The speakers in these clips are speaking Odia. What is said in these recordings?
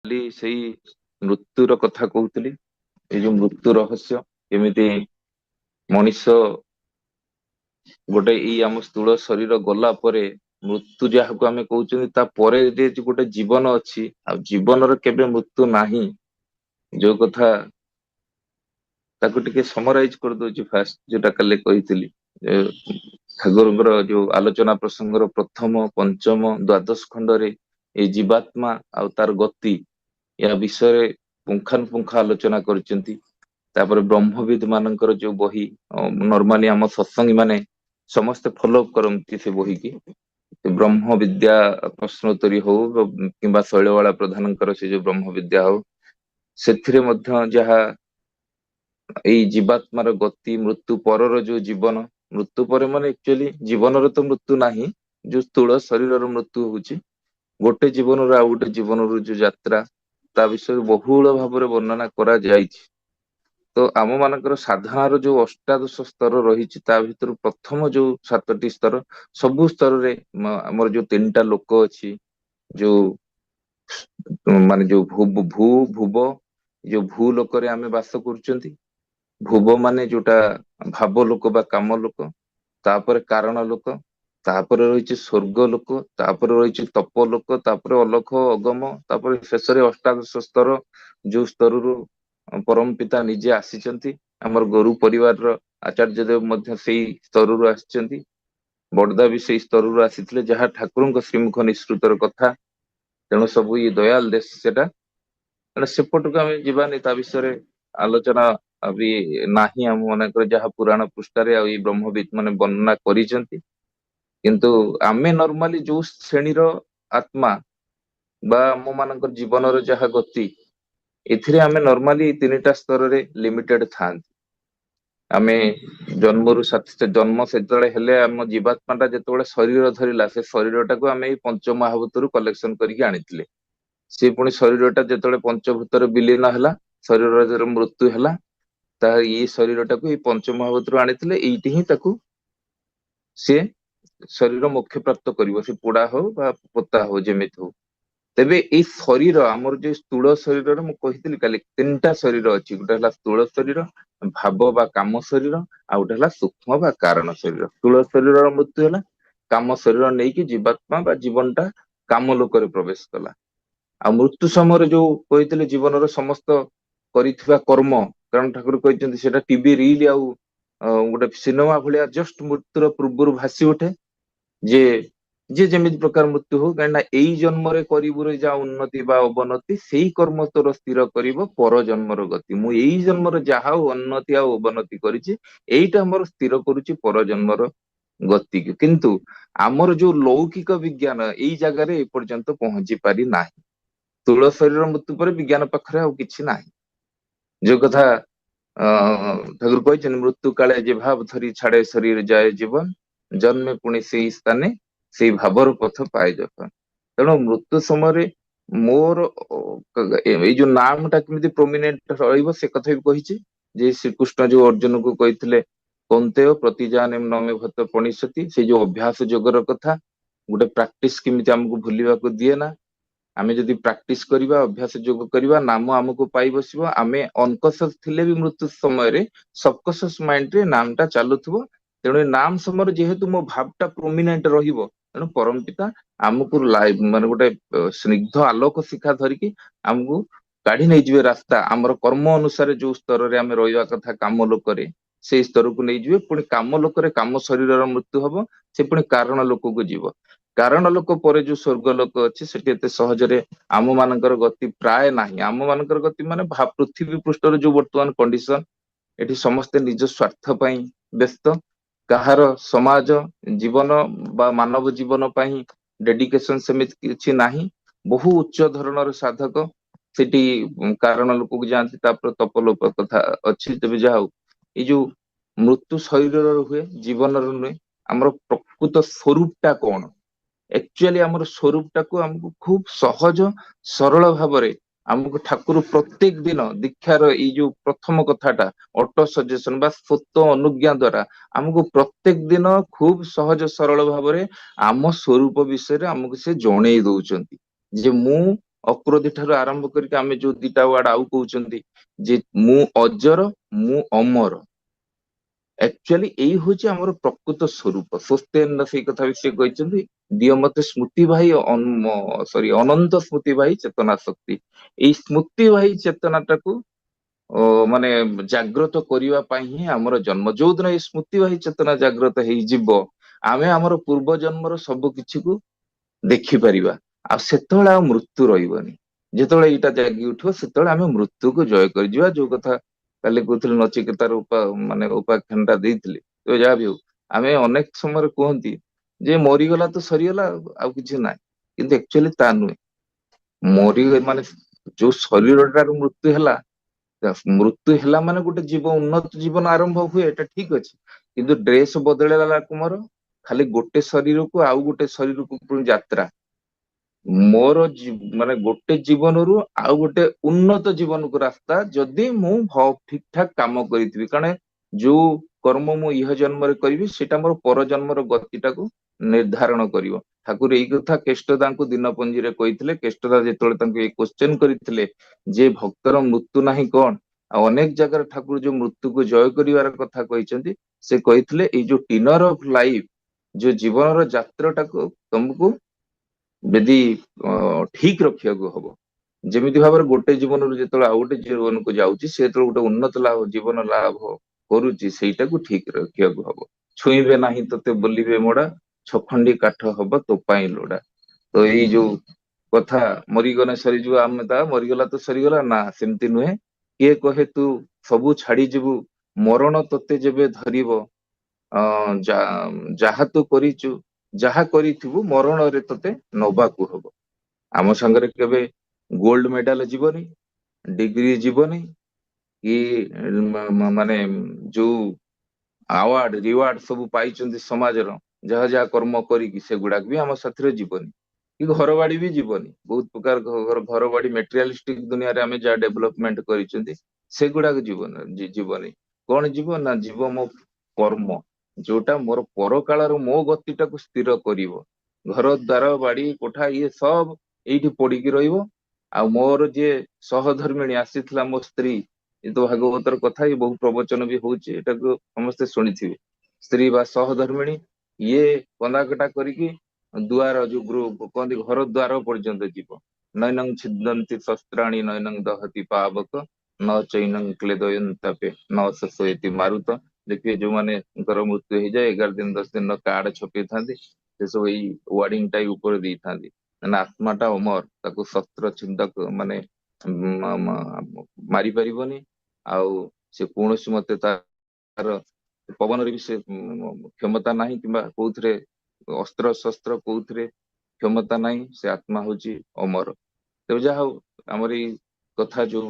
କାଲି ସେଇ ମୃତ୍ୟୁର କଥା କହୁଥିଲି। ଏଇ ଯୋଉ ମୃତ୍ୟୁ ରହସ୍ୟ, କେମିତି ମଣିଷ ଗୋଟେ ଏଇ ଆମ ସ୍ଥୂଳ ଶରୀର ଗଲା ପରେ ମୃତ୍ୟୁ ଯାହାକୁ ଆମେ କହୁଛନ୍ତି, ତା ପରେ ଯେ ଗୋଟେ ଜୀବନ ଅଛି, ଆଉ ଜୀବନର କେବେ ମୃତ୍ୟୁ ନାହିଁ। ଯୋଉ କଥା ତାକୁ ଟିକେ ସମରାଇଜ କରିଦଉଛି ଫାଷ୍ଟ, ଯୋଉଟା କାଲି କହିଥିଲି। ଏ, ଠାକୁରଙ୍କର ଯୋଉ ଆଲୋଚନା ପ୍ରସଙ୍ଗର ପ୍ରଥମ, ପଞ୍ଚମ, ଦ୍ୱାଦଶ ଖଣ୍ଡରେ ଏଇ ଜୀବାତ୍ମା ଆଉ ତାର ଗତି, ଏହା ବିଷୟରେ ପୁଙ୍ଖାନୁପୁଙ୍ଖ ଆଲୋଚନା କରିଛନ୍ତି। ତାପରେ ବ୍ରହ୍ମବିଦ ମାନଙ୍କର ଯୋଉ ବହି, ନର୍ମାଲି ଆମ ସତ୍ସଙ୍ଗୀ ମାନେ ସମସ୍ତେ ଫଲୋ କରନ୍ତି ସେ ବହିକି। ସେ ବ୍ରହ୍ମ ବିଦ୍ୟା ପ୍ରଶ୍ନୋତ୍ତରୀ ହଉ କିମ୍ବା ଶୈଳବାଳା ପ୍ରଧାନଙ୍କର ସେ ଯୋଉ ବ୍ରହ୍ମ ବିଦ୍ୟା ହଉ, ସେଥିରେ ମଧ୍ୟ ଯାହା ଏଇ ଜୀବାତ୍ମାର ଗତି, ମୃତ୍ୟୁ ପରର ଯୋଉ ଜୀବନ, ମୃତ୍ୟୁ ପରେ ମାନେ ଆକ୍ଚୁଆଲି ଜୀବନର ତ ମୃତ୍ୟୁ ନାହିଁ, ଯୋଉ ସ୍ଥୂଳ ଶରୀରର ମୃତ୍ୟୁ ହଉଛି, ଗୋଟେ ଜୀବନରୁ ଆଉ ଗୋଟେ ଜୀବନରୁ ଯୋଉ ଯାତ୍ରା, ତା ବିଷୟରେ ବହୁଳ ଭାବରେ ବର୍ଣ୍ଣନା କରାଯାଇଛି। ତ ଆମ ମାନଙ୍କର ସାଧନାର ଯୋଉ ଅଷ୍ଟାଦଶ ସ୍ତର ରହିଛି, ତା ଭିତରୁ ପ୍ରଥମ ଯୋଉ 7ଟି ସ୍ତର, ସବୁ ସ୍ତରରେ ଆମର ଯୋଉ 3ଟା ଲୋକ ଅଛି, ଯୋଉ ମାନେ ଯୋଉ ଭୂ ଭୁବ, ଯୋଉ ଭୂ ଲୋକରେ ଆମେ ବାସ କରୁଛନ୍ତି। ଭୁବ ମାନେ ଯୋଉଟା ଭାବ ଲୋକ ବା କାମ ଲୋକ, ତାପରେ କାରଣ ଲୋକ, ତାପରେ ରହିଛି ସ୍ୱର୍ଗ ଲୋକ, ତାପରେ ରହିଛି ତପ ଲୋକ, ତାପରେ ଅଲଖ ଅଗମ, ତାପରେ ଶେଷରେ ଅଷ୍ଟାଦଶ ସ୍ତର, ଯୋଉ ସ୍ତରରୁ ପରମ ପିତା ନିଜେ ଆସିଛନ୍ତି। ଆମର ଗୁରୁ ପରିବାରର ଆଚାର୍ଯ୍ୟ ଦେବ ମଧ୍ୟ ସେଇ ସ୍ତରରୁ ଆସିଛନ୍ତି। ବଡଦା ବି ସେଇ ସ୍ତରରୁ ଆସିଥିଲେ, ଯାହା ଠାକୁରଙ୍କ ଶ୍ରୀମୁଖ ନିଃସୃତର କଥା। ତେଣୁ ସବୁ ଇଏ ଦୟାଲ ଦେଶ ସେଟା, ତେଣୁ ସେପଟକୁ ଆମେ ଯିବାନି, ତା ବିଷୟରେ ଆଲୋଚନା ବି ନାହିଁ ଆମ ମାନଙ୍କର, ଯାହା ପୁରାଣ ପୃଷ୍ଠାରେ ଆଉ ଏଇ ବ୍ରହ୍ମବିଦ ମାନେ ବର୍ଣ୍ଣନା କରିଛନ୍ତି। କିନ୍ତୁ ଆମେ ନର୍ମାଲି ଯୋଉ ଶ୍ରେଣୀର ଆତ୍ମା ବା ଆମ ମାନଙ୍କର ଜୀବନର ଯାହା ଗତି, ଏଥିରେ ଆମେ ନର୍ମାଲି 3ଟା ସ୍ତରରେ ଲିମିଟେଡ ଥାନ୍ତି। ଆମେ ଜନ୍ମ ସେତେବେଳେ ହେଲେ, ଆମ ଜୀବାତ୍ମା ଟା ଯେତେବେଳେ ଶରୀର ଧରିଲା, ସେ ଶରୀର ଟାକୁ ଆମେ ଏଇ ପଞ୍ଚମହାଭୂତରୁ କଲେକ୍ସନ କରିକି ଆଣିଥିଲେ। ସେ ପୁଣି ଶରୀର ଟା ଯେତେବେଳେ ପଞ୍ଚଭୂତରେ ବିଲୀନ ହେଲା, ଶରୀରର ଯେତେବେଳେ ମୃତ୍ୟୁ ହେଲା, ତା ଏଇ ଶରୀର ଟାକୁ ଏଇ ପଞ୍ଚମହାଭୂତରୁ ଆଣିଥିଲେ। ଏଇଠି ହିଁ ତାକୁ ସିଏ ଶରୀର ମୋକ୍ଷ ପ୍ରାପ୍ତ କରିବ, ସେ ପୋଡା ହଉ ବା ପୋତା ହଉ, ଯେମିତି ହଉ। ତେବେ ଏଇ ଶରୀର ଆମର ଯୋଉ ସ୍ଥୂଳ ଶରୀରରେ, ମୁଁ କହିଥିଲି କାଲି 3ଟା ଶରୀର ଅଛି। ଗୋଟେ ହେଲା ସ୍ଥୂଳ ଶରୀର, ଭାବ ବା କାମ ଶରୀର, ଆଉ ଗୋଟେ ହେଲା ସୂକ୍ଷ୍ମ ବା କାରଣ ଶରୀର। ସ୍ଥୂଳ ଶରୀରର ମୃତ୍ୟୁ ହେଲା, କାମ ଶରୀର ନେଇକି ଜୀବାତ୍ମା ବା ଜୀବନ ଟା କାମ ଲୋକରେ ପ୍ରବେଶ କଲା। ଆଉ ମୃତ୍ୟୁ ସମୟରେ ଯୋଉ କହିଥିଲେ ଜୀବନର ସମସ୍ତ କରିଥିବା କର୍ମ, କାରଣ ଠାକୁର କହିଛନ୍ତି ସେଟା ଟିଭି ରିଲ ଆଉ ଗୋଟେ ସିନେମା ଭଳିଆ ଜଷ୍ଟ ମୃତ୍ୟୁର ପୂର୍ବରୁ ଭାସି ଉଠେ, ଯେ ଯିଏ ଯେମିତି ପ୍ରକାର ମୃତ୍ୟୁ ହଉ, କାହିଁକି ନା ଏଇ ଜନ୍ମରେ କରିବୁରେ ଯାହା ଉନ୍ନତି ବା ଅବନତି, ସେଇ କର୍ମ ତୋର ସ୍ଥିର କରିବ ପର ଜନ୍ମର ଗତି। ମୁଁ ଏଇ ଜନ୍ମରେ ଯାହା ଉନ୍ନତି ଆଉ ଅବନତି କରିଛି, ଏଇଟା ଆମର ସ୍ଥିର କରୁଛି ପର ଜନ୍ମର ଗତିକୁ। କିନ୍ତୁ ଆମର ଯୋଉ ଲୌକିକ ବିଜ୍ଞାନ ଏଇ ଜାଗାରେ ଏପର୍ଯ୍ୟନ୍ତ ପହଞ୍ଚି ପାରି ନାହିଁ। ସ୍ଥୂଳ ଶରୀର ମୃତ୍ୟୁ ପରେ ବିଜ୍ଞାନ ପାଖରେ ଆଉ କିଛି ନାହିଁ। ଯୋଉ କଥା ଠାକୁର କହିଛନ୍ତି, ମୃତ୍ୟୁ କାଳେ ଯେ ଭାବ ଧରି ଛାଡେ ଶରୀର ଯାଏ ଜୀବନ, ଜନ୍ମେ ପୁଣି ସେଇ ସ୍ଥାନେ ସେଇ ଭାବର ପଥ ପାଏ ଯତନ। ତେଣୁ ମୃତ୍ୟୁ ସମୟରେ ମୋର ଏଇ ଯୋଉ ନାମ ଟା କେମିତି ପ୍ରୋମିନେଣ୍ଟ ରହିବ, ସେ କଥା ବି କହିଛି। ଯେ ଶ୍ରୀକୃଷ୍ଣ ଯୋଉ ଅର୍ଜୁନକୁ କହିଥିଲେ, କୌନ୍ତେୟ ପ୍ରତିଜାନେ ନମେ ଭତ ପଣିସତି, ସେଇ ଯୋଉ ଅଭ୍ୟାସ ଯୋଗର କଥା, ଗୋଟେ ପ୍ରାକ୍ଟିସ କେମିତି ଆମକୁ ଭୁଲିବାକୁ ଦିଏ ନା। ଆମେ ଯଦି ପ୍ରାକ୍ଟିସ କରିବା, ଅଭ୍ୟାସ ଯୋଗ କରିବା, ନାମ ଆମକୁ ପାଇ ବସିବ। ଆମେ ଅନକସସ୍ ଥିଲେ ବି ମୃତ୍ୟୁ ସମୟରେ ସବକସସ୍ ମାଇଣ୍ଡରେ ନାମ ଟା ଚାଲୁଥିବ। ତେଣୁ ଏ ନାମ ସମୟରେ ଯେହେତୁ ମୋ ଭାବ ଟା ପ୍ରୋମିନେଣ୍ଟ ରହିବ, ତେଣୁ ପରମ ପିତା ଆମକୁ ମାନେ ଗୋଟେ ସ୍ନିଗ୍ଧ ଆଲୋକ ଶିଖା ଧରିକି ଆମକୁ କାଢି ନେଇଯିବେ ରାସ୍ତା। ଆମର କର୍ମ ଅନୁସାରେ ଯୋଉ ସ୍ତରରେ ଆମେ ରହିବା କଥା କାମ ଲୋକରେ, ସେଇ ସ୍ତରକୁ ନେଇଯିବେ। ପୁଣି କାମ ଲୋକରେ କାମ ଶରୀରର ମୃତ୍ୟୁ ହବ, ସେ ପୁଣି କାରଣ ଲୋକକୁ ଯିବ। କାରଣ ଲୋକ ପରେ ଯୋଉ ସ୍ଵର୍ଗ ଲୋକ ଅଛି, ସେଠି ଏତେ ସହଜରେ ଆମ ମାନଙ୍କର ଗତି ପ୍ରାୟ ନାହିଁ। ଆମ ମାନଙ୍କର ଗତି ମାନେ ପୃଥିବୀ ପୃଷ୍ଠରେ ଯୋଉ ବର୍ତ୍ତମାନ କଣ୍ଡିସନ, ଏଠି ସମସ୍ତେ ନିଜ ସ୍ୱାର୍ଥ ପାଇଁ ବ୍ୟସ୍ତ। କାହାର ସମାଜ ଜୀବନ ବା ମାନବ ଜୀବନ ପାଇଁ ଡେଡିକେସନ ସେମିତି କିଛି ନାହିଁ। ବହୁ ଉଚ୍ଚ ଧରଣର ସାଧକ ସେଠି କାରଣ ଲୋକକୁ ଯାଆନ୍ତି। ତାପରେ ତପ ଲୋକ କଥା ଅଛି। ତେବେ ଯାହା ହଉ, ଏଇ ଯୋଉ ମୃତ୍ୟୁ ଶରୀରର ହୁଏ, ଜୀବନର ନୁହେଁ। ଆମର ପ୍ରକୃତ ସ୍ୱରୂପ ଟା କଣ? ଆକ୍ଚୁଆଲି ଆମର ସ୍ୱରୂପ ଟାକୁ ଆମକୁ ଖୁବ ସହଜ ସରଳ ଭାବରେ ଆମକୁ ଠାକୁର ପ୍ରତ୍ୟେକ ଦିନ ଦୀକ୍ଷାର ଏଇ ଯୋଉ ପ୍ରଥମ କଥାଟା, ଅଟୋ ସଜେସନ ବା ସ୍ୱତ ଅନୁଜ୍ଞା ଦ୍ଵାରା ଆମକୁ ପ୍ରତ୍ୟେକ ଦିନ ଖୁବ ସହଜ ସରଳ ଭାବରେ ଆମ ସ୍ୱରୂପ ବିଷୟରେ ଆମକୁ ସେ ଜଣେଇ ଦଉଛନ୍ତି। ଯେ ମୁଁ ଅକ୍ରୋଧି ଠାରୁ ଆରମ୍ଭ କରିକି ଆମେ ଯୋଉ ଦିଟା ୱାର୍ଡ ଆଉ କହୁଛନ୍ତି ଯେ ମୁଁ ଅଜର ମୁଁ ଅମର, ଆକ୍ଚୁଆଲି ଏଇ ହଉଛି ଆମର ପ୍ରକୃତ ସ୍ୱରୂପ। ସ୍ୱସ୍ତେନ ସେଇ କଥା ବି ସେ କହିଛନ୍ତି, ଦିଅ ମତେ ସ୍ମୃତି ଭାଇ ଅନନ୍ତ ସ୍ମୃତି ଭାଇ ଚେତନା ଶକ୍ତି। ଏଇ ସ୍ମୃତି ଭାଇ ଚେତନାଟାକୁ ମାନେ ଜାଗ୍ରତ କରିବା ପାଇଁ ହିଁ ଆମର ଜନ୍ମ। ଯୋଉଦିନ ଏଇ ସ୍ମୃତି ଭାଇ ଚେତନା ଜାଗ୍ରତ ହେଇଯିବ, ଆମେ ଆମର ପୂର୍ବ ଜନ୍ମର ସବୁ କିଛିକୁ ଦେଖିପାରିବା, ଆଉ ସେତେବେଳେ ଆଉ ମୃତ୍ୟୁ ରହିବନି। ଯେତେବେଳେ ଏଇଟା ଜାଗି ଉଠିବ, ସେତେବେଳେ ଆମେ ମୃତ୍ୟୁକୁ ଜୟ କରିଯିବା। ଯୋଉ କଥା କାଲି କହୁଥିଲି ନଚିକେତାର ମାନେ ଉପାଖ୍ୟାନ ଟା ଦେଇଥିଲି, ତ ଯାହା ବି ହଉ, ଆମେ ଅନେକ ସମୟରେ କୁହନ୍ତି ଯେ ମରିଗଲା ତ ସରିଗଲା, ଆଉ କିଛି ନାହିଁ, କିନ୍ତୁ ଆକ୍ଚୁଆଲି ତା ନୁହେଁ। ମାନେ ଯୋଉ ଶରୀରଟାର ମୃତ୍ୟୁ ହେଲା, ମୃତ୍ୟୁ ହେଲା ମାନେ ଗୋଟେ ଉନ୍ନତ ଜୀବନ ଆରମ୍ଭ ହୁଏ, ଏଟା ଠିକ ଅଛି, କିନ୍ତୁ ଡ୍ରେସ ବଦଳେଇଲା କୁମର ଖାଲି ଗୋଟେ ଶରୀରକୁ ଆଉ ଗୋଟେ ଶରୀରକୁ ପୁଣି ଯାତ୍ରା। ମୋର ମାନେ ଗୋଟେ ଜୀବନରୁ ଆଉ ଗୋଟେ ଉନ୍ନତ ଜୀବନକୁ ରାସ୍ତା, ଯଦି ମୁଁ ଠିକ ଠାକ କାମ କରିଥିବି। କାରଣ ଯୋଉ କର୍ମ ମୁଁ ଇହ ଜନ୍ମରେ କରିବି, ସେଇଟା ମୋର ପର ଜନ୍ମର ଗତିଟାକୁ ନିର୍ଦ୍ଧାରଣ କରିବ। ଠାକୁର ଏଇ କଥା କେଷ୍ଟଦାଙ୍କୁ ଦିନପଞ୍ଜିରେ କହିଥିଲେ। କେଷ୍ଟଦା ଯେତେବେଳେ ତାଙ୍କୁ ଏଇ କ୍ୱେଶ୍ଚନ କରିଥିଲେ ଯେ ଭକ୍ତର ମୃତ୍ୟୁ ନାହିଁ କଣ, ଆଉ ଅନେକ ଜାଗାରେ ଠାକୁର ଯୋଉ ମୃତ୍ୟୁକୁ ଜୟ କରିବାର କଥା କହିଛନ୍ତି, ସେ କହିଥିଲେ ଏଇ ଯୋଉ ଟିନର ଅଫ ଲାଇଫ, ଯୋଉ ଜୀବନର ଯାତ୍ରାଟାକୁ ତମକୁ ଯଦି ଠିକ ରଖିବାକୁ ହବ, ଯେମିତି ଭାବରେ ଗୋଟେ ଜୀବନରୁ ଯେତେବେଳେ ଆଉ ଗୋଟେ ଜୀବନକୁ ଯାଉଛି, ସେ ଯେତେବେଳେ ଗୋଟେ ଉନ୍ନତ ଜୀବନ ଲାଭ କରୁଛି, ସେଇଟାକୁ ଠିକ ରଖିବାକୁ ହବ। ଛୁଇଁବେ ନାହିଁ ତତେ ବୋଲିବେ ମୋଡା, ଛଖଣ୍ଡି କାଠ ହବ ତୋ ପାଇଁ ଲୋଡା। ତ ଏଇ ଯୋଉ କଥା ମରିଗଲେ ସରିଯିବ, ଆମେ ତା ମରିଗଲା ତ ସରିଗଲା ନା, ସେମିତି ନୁହେଁ। କିଏ କହେ ତୁ ସବୁ ଛାଡିଯିବୁ, ମରଣ ତତେ ଯେବେ ଧରିବ, ଯାହା ତୁ କରିଛୁ, ଯାହା କରିଥିବୁ, ମରଣରେ ତତେ ନବାକୁ ହବ। ଆମ ସାଙ୍ଗରେ କେବେ ଗୋଲ୍ଡ ମେଡାଲ ଯିବନି, ଡିଗ୍ରୀ ଯିବନି, କି ମାନେ ଯୋଉ ଆୱାର୍ଡ ରିୱାର୍ଡ ସବୁ ପାଇଛନ୍ତି ସମାଜର, ଯାହା ଯାହା କର୍ମ କରିକି, ସେଗୁଡାକ ବି ଆମ ସାଥିରେ ଯିବନି। କି ଘର ବାଡି ବି ଯିବନି। ବହୁତ ପ୍ରକାର ଘର ବାଡି ମେଟେରିଆଲିଷ୍ଟିକ ଦୁନିଆରେ ଆମେ ଯାହା ଡେଭଲପମେଣ୍ଟ କରିଛନ୍ତି, ସେଗୁଡାକ ଯିବନି। କଣ ଯିବ ନା, ଯିବ ମୋ କର୍ମ, ଯୋଉଟା ମୋର ପରକାଳର ମୋ ଗତିଟାକୁ ସ୍ଥିର କରିବ। ଘର ଦ୍ୱାର ବାଡି କୋଠା ଇଏ ସବୁ ଏଇଠି ପଡିକି ରହିବ। ଆଉ ମୋର ଯିଏ ସହଧର୍ମିଣୀ ଆସିଥିଲା, ମୋ ସ୍ତ୍ରୀ, ଏ ତ ଭାଗବତର କଥା, ଏ ବହୁ ପ୍ରବଚନ ବି ହଉଛି, ଏଟାକୁ ସମସ୍ତେ ଶୁଣିଥିବେ। ସ୍ତ୍ରୀ ବା ସହଧର୍ମିଣୀ, ଇଏ କନ୍ଦାକଟା କରିକି ଦୁଆର ଯୋଉ କହନ୍ତି ଘର ଦ୍ୱାର ପର୍ଯ୍ୟନ୍ତ ଯିବ। ନୈନଂ ଛିଦନ୍ତି ଶସ୍ତ୍ରାଣୀ ନୈନଂ ଦହତି ପାବକ, ନ ଚୈନଂ କ୍ଲେଦୟନ୍ତାପେ ନ ଶୋଷୟତି ମାରୁତ। ଦେଖିବେ ଯୋଉମାନଙ୍କର ମୃତ୍ୟୁ ହେଇଯାଏ, 11 ଦିନ 10 ଦିନର କାର୍ଡ ଛପେଇଥାନ୍ତି, ସେସବୁ ଏଇ ୱାର୍ଡିଂ ଟା ଉପରେ ଦେଇଥାନ୍ତି, ମାନେ ଆତ୍ମାଟା ଅମର, ତାକୁ ଶସ୍ତ୍ର ଛିନ୍ଦକ ମାନେ ମାରି ପାରିବନି। ଆଉ ସେ କୌଣସି ମତେ ତାର ପବନରେ ବି ସେ କ୍ଷମତା ନାହିଁ, କିମ୍ବା କୋଉଥିରେ ଅସ୍ତ୍ର ଶସ୍ତ୍ର କୋଉଥିରେ କ୍ଷମତା ନାହିଁ। ସେ ଆତ୍ମା ହଉଛି ଅମର। ତେବେ ଯାହା ହଉ, ଆମର ଏଇ କଥା, ଯୋଉ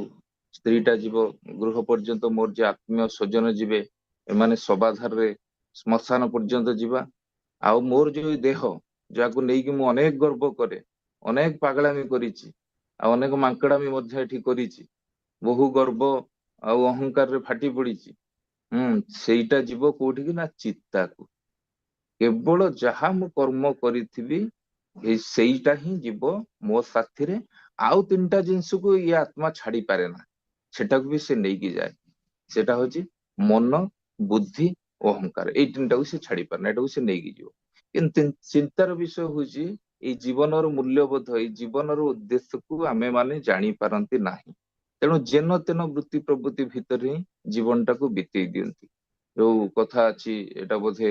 ସ୍ତ୍ରୀଟା ଯିବ ଗୃହ ପର୍ଯ୍ୟନ୍ତ, ମୋର ଯେ ଆତ୍ମୀୟ ସ୍ୱଜନ ଯିବେ, ଏମାନେ ସବାଧାରରେ ଶ୍ମଶାନ ପର୍ଯ୍ୟନ୍ତ ଯିବା। ଆଉ ମୋର ଯୋଉ ଦେହ, ଯାହାକୁ ନେଇକି ମୁଁ ଅନେକ ଗର୍ବ କରେ, ଅନେକ ପାଗଳାମି କରିଛି, ଆଉ ଅନେକ ମାଙ୍କଡାମି ମଧ୍ୟ ଏଠି କରିଛି, ବହୁ ଗର୍ବ ଆଉ ଅହଙ୍କାରରେ ଫାଟି ପଡିଛି। ସେଇଟା ଯିବ କୋଉଠିକି ନା, ଚିତାକୁ। କେବଳ ଯାହା ମୁଁ କର୍ମ କରିଥିବି, ସେଇଟା ହିଁ ଯିବ ମୋ ସାଥିରେ। ଆଉ ତିନିଟା ଜିନିଷକୁ ଇଏ ଆତ୍ମା ଛାଡି ପାରେ ନା, ସେଟାକୁ ବି ସେ ନେଇକି ଯାଏ। ସେଟା ହଉଛି ମନ, ବୁଦ୍ଧି ଓ ଅହଙ୍କାର। ଏଇ ତିନିଟାକୁ ସେ ଛାଡି ପାରେ ନା, ଏଟାକୁ ସେ ନେଇକି ଯିବ। କିନ୍ତୁ ଚିନ୍ତାର ବିଷୟ ହଉଛି, ଏଇ ଜୀବନର ମୂଲ୍ୟବୋଧ, ଏଇ ଜୀବନର ଉଦ୍ଦେଶ୍ୟକୁ ଆମେ ମାନେ ଜାଣିପାରନ୍ତି ନାହିଁ। ତେଣୁ ଯେନ ତେନ ବୃତ୍ତି ପ୍ରବୃତ୍ତି ଭିତରେ ହିଁ ଜୀବନଟାକୁ ବିତେଇ ଦିଅନ୍ତି। ଯୋଉ କଥା ଅଛି, ଏଟା ବୋଧେ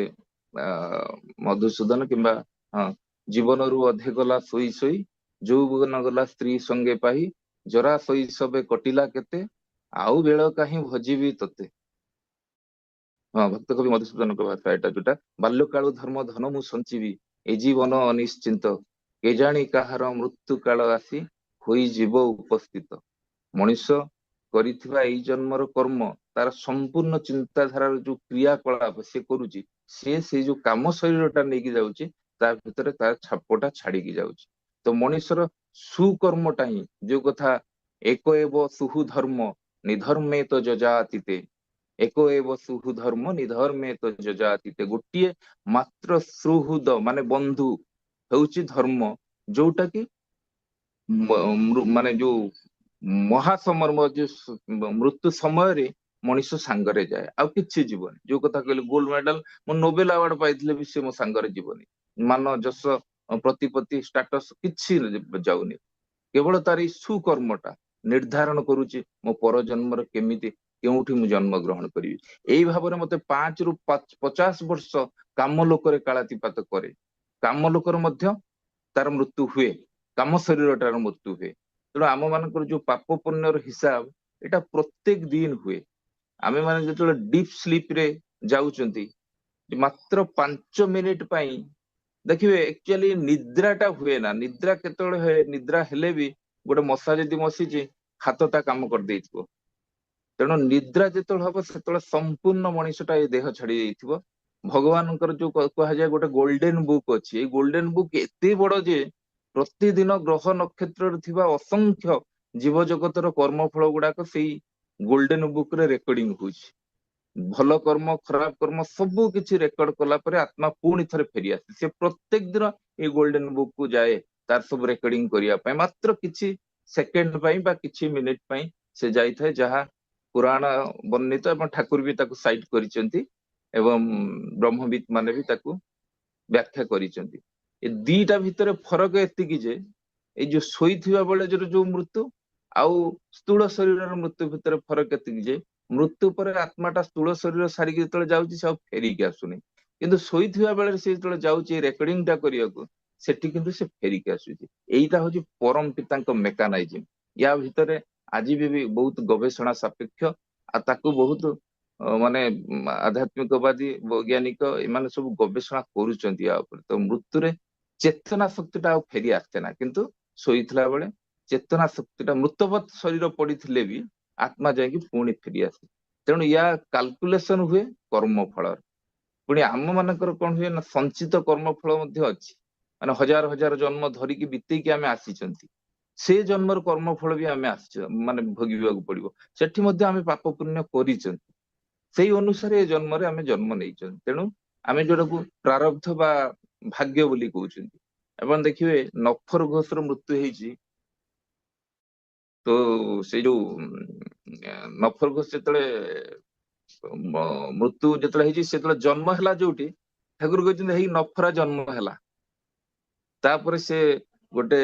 ମଧୁସୂଦନ କିମ୍ବା ହଁ, ଜୀବନରୁ ଅଧେ ଗଲା ଶୋଇ ଶୋଇ, ଯୌବନ ଗଲା ସ୍ତ୍ରୀ ସଙ୍ଗେ ପାହି, ଜରା ଶୈଶବେ କଟିଲା କେତେ, ଆଉ ବେଳ କାହିଁ ଭଜିବି ତତେ। ହଁ, ଭକ୍ତ କବି ମଧୁସୂଦନଙ୍କ ଭାଷା ଏଟା, ଯୋଉଟା ବାଲ୍ୟକାଳୁ ଧର୍ମ ଧନ ମୁଁ ସଞ୍ଚିବି, ଏ ଜୀବନ ଅନିଶ୍ଚିନ୍ତ, କେଜାଣି କାହାର ମୃତ୍ୟୁ କାଳ ଆସି ହୋଇଯିବ ଉପସ୍ଥିତ। ମଣିଷ କରିଥିବା ଏଇ ଜନ୍ମର କର୍ମ, ତାର ସମ୍ପୂର୍ଣ୍ଣ ଚିନ୍ତାଧାରାର ଯୋଉ କ୍ରିୟାକଳାପ ସେ କରୁଛି, ସେ ସେଇ ଯୋଉ କାମ ଶରୀରଟା ନେଇକି ଯାଉଛି, ତା ଭିତରେ ତାର ଛାପଟା ଛାଡିକି ଯାଉଛି। ତ ମଣିଷର ସୁକର୍ମଟା ହିଁ, ଯୋଉ କଥା ଏକ ଏବ ସୁହୁ ଧର୍ମ ନିଧର୍ମେ ତ ଯଜାତିତେ, ଏକ ଏବ ସୁହୁ ଧର୍ମ ନିଧର୍ମେ ତ ଯଜାତିତେ। ଗୋଟିଏ ମାତ୍ର ସୁହୃଦ ମାନେ ବନ୍ଧୁ ହେଉଛି ଧର୍ମ, ଯୋଉଟା କି ମାନେ ଯୋଉ ମହାସମର ଯୋଉ ମୃତ୍ୟୁ ସମୟରେ ମଣିଷ ସାଙ୍ଗରେ ଯାଏ, ଆଉ କିଛି ଯିବନି। ଯୋଉ କଥା କହିଲେ ଗୋଲ୍ଡ ମେଡାଲ, ମୁଁ ନୋବେଲ ଆୱାର୍ଡ ପାଇଥିଲେ ବି ସେ ମୋ ସାଙ୍ଗରେ ଯିବନି। ମାନ ଯଶ ପ୍ରତିପତ୍ତି ଷ୍ଟାଟସ କିଛି ଯାଉନି। କେବଳ ତାର ଏଇ ସୁକର୍ମଟା ନିର୍ଦ୍ଧାରଣ କରୁଛି ମୋ ପର ଜନ୍ମରେ କେମିତି କେଉଁଠି ମୁଁ ଜନ୍ମ ଗ୍ରହଣ କରିବି। ଏଇ ଭାବରେ ମତେ 5 ରୁ 50 ବର୍ଷ କାମ ଲୋକରେ କାଳାତିପାତ କରେ। କାମ ଲୋକର ମଧ୍ୟ ତାର ମୃତ୍ୟୁ ହୁଏ, କାମ ଶରୀରଟାର ମୃତ୍ୟୁ ହୁଏ। ତେଣୁ ଆମ ମାନଙ୍କର ଯୋଉ ପାପ ପୁଣ୍ୟର ହିସାବ ଏଇଟା ପ୍ରତ୍ୟେକ ଦିନ ହୁଏ। ଆମେ ମାନେ ଯେତେବେଳେ ଡିପ୍ ସ୍ଲିପ ରେ ଯାଉଛନ୍ତି, ମାତ୍ର 5 ମିନିଟ ପାଇଁ ଦେଖିବେ ଆକ୍ଚୁଆଲି ନିଦ୍ରାଟା ହୁଏ ନା। ନିଦ୍ରା କେତେବେଳେ ହୁଏ, ନିଦ୍ରା ହେଲେ ବି ଗୋଟେ ମଶା ଯଦି ବସିଛି ହାତ ତା କାମ କରିଦେଇଥିବ। ତେଣୁ ନିଦ୍ରା ଯେତେବେଳେ ହବ ସେତେବେଳେ ସମ୍ପୂର୍ଣ୍ଣ ମଣିଷଟା ଏ ଦେହ ଛାଡି ଯାଇଥିବ। ଭଗବାନଙ୍କର ଯୋଉ କୁହାଯାଏ ଗୋଟେ ଗୋଲ୍ଡେନ ବୁକ୍ ଅଛି, ଏଇ ଗୋଲ୍ଡେନ ବୁକ୍ ଏତେ ବଡ ଯେ ପ୍ରତିଦିନ ଗ୍ରହ ନକ୍ଷତ୍ରରେ ଥିବା ଅସଂଖ୍ୟ ଜୀବ ଜଗତର କର୍ମଫଳ ଗୁଡାକ ସେଇ ଗୋଲ୍ଡେନ ବୁକ୍ ରେ ରେକର୍ଡିଂ ହଉଛି। ଭଲ କର୍ମ ଖରାପ କର୍ମ ସବୁ କିଛି ରେକର୍ଡ କଲା ପରେ ଆତ୍ମା ପୁଣି ଥରେ ଫେରିଆସେ। ସେ ପ୍ରତ୍ୟେକ ଦିନ ଏଇ ଗୋଲ୍ଡେନ ବୁକ୍ କୁ ଯାଏ ତାର ସବୁ ରେକର୍ଡିଂ କରିବା ପାଇଁ। ମାତ୍ର କିଛି ସେକେଣ୍ଡ ପାଇଁ ବା କିଛି ମିନିଟ ପାଇଁ ସେ ଯାଇଥାଏ, ଯାହା ପୁରାଣ ବର୍ଣ୍ଣିତ ଏବଂ ଠାକୁର ବି ତାକୁ ସାଇଟ୍ କରିଛନ୍ତି ଏବଂ ବ୍ରହ୍ମବିତ ମାନେ ବି ତାକୁ ବ୍ୟାଖ୍ୟା କରିଛନ୍ତି। ଏ ଦିଟା ଭିତରେ ଫରକ ଏତିକି ଯେ ଏଇ ଯୋଉ ଶୋଇଥିବା ବେଳେ ଯୋଉ ମୃତ୍ୟୁ ଆଉ ସ୍ଥୂଳ ଶରୀରର ମୃତ୍ୟୁ ଭିତରେ ଫରକ ଏତିକି ଯେ ମୃତ୍ୟୁ ପରେ ଆତ୍ମାଟା ସ୍ଥୂଳ ଶରୀର ସାରିକି ଯେତେବେଳେ ଯାଉଛି ସେ ଆଉ ଫେରିକି ଆସୁନି। କିନ୍ତୁ ଶୋଇଥିବା ବେଳେ ସେ ଯେତେବେଳେ ଯାଉଛି ରେକର୍ଡିଂ ଟା କରିବାକୁ, ସେଠି କିନ୍ତୁ ସେ ଫେରିକି ଆସୁଛି। ଏଇଟା ହଉଛି ପରମ ପିତାଙ୍କ ମେକାନାଇଜିମ। ୟା ଭିତରେ ଆଜି ବି ବହୁତ ଗବେଷଣା ସାପେକ୍ଷ, ଆଉ ତାକୁ ବହୁତ ମାନେ ଆଧ୍ୟାତ୍ମିକବାଦୀ ବୈଜ୍ଞାନିକ ଏମାନେ ସବୁ ଗବେଷଣା କରୁଛନ୍ତି ୟା ଉପରେ। ତ ମୃତ୍ୟୁରେ ଚେତନା ଶକ୍ତି ଟା ଆଉ ଫେରି ଆସେ ନା, କିନ୍ତୁ ଶୋଇଥିଲା ବେଳେ ଚେତନା ଶକ୍ତିଟା ମୃତବତ ଶରୀର ପଡିଥିଲେ ବି ଆତ୍ମା ଯାଇକି ପୁଣି ଫେରି ଆସେ। ତେଣୁ ୟା କାଲକୁଲେସନ ହୁଏ କର୍ମ ଫଳର। ପୁଣି ଆମ ମାନଙ୍କର କଣ ହୁଏ ନା ସଞ୍ଚିତ କର୍ମ ଫଳ ମଧ୍ୟ ଅଛି। ମାନେ ହଜାର ହଜାର ଜନ୍ମ ଧରିକି ବିତେଇକି ଆମେ ଆସିଛନ୍ତି, ସେ ଜନ୍ମର କର୍ମ ଫଳ ବି ଆମେ ଆସିଛୁ ମାନେ ଭୋଗିବାକୁ ପଡିବ। ସେଠି ମଧ୍ୟ ଆମେ ପାପ ପୁଣ୍ୟ କରିଛନ୍ତି, ସେଇ ଅନୁସାରେ ଏ ଜନ୍ମରେ ଆମେ ଜନ୍ମ ନେଇଛନ୍ତି। ତେଣୁ ଆମେ ଯୋଉଟାକୁ ପ୍ରାରବ୍ଧ ବା ଭାଗ୍ୟ ବୋଲି କହୁଛନ୍ତି। ଆପଣ ଦେଖିବେ ନଫର ଘୋଷର ମୃତ୍ୟୁ ହେଇଛି, ତ ସେଇ ଯୋଉ ନଫର ଘୋଷ ଯେତେବେଳେ ମୃତ୍ୟୁ ଯେତେବେଳେ ହେଇଛି, ସେତେବେଳେ ଜନ୍ମ ହେଲା ଯୋଉଠି ଠାକୁର କହିଛନ୍ତି ହେଇ ନଫରା ଜନ୍ମ ହେଲା। ତାପରେ ସେ ଗୋଟେ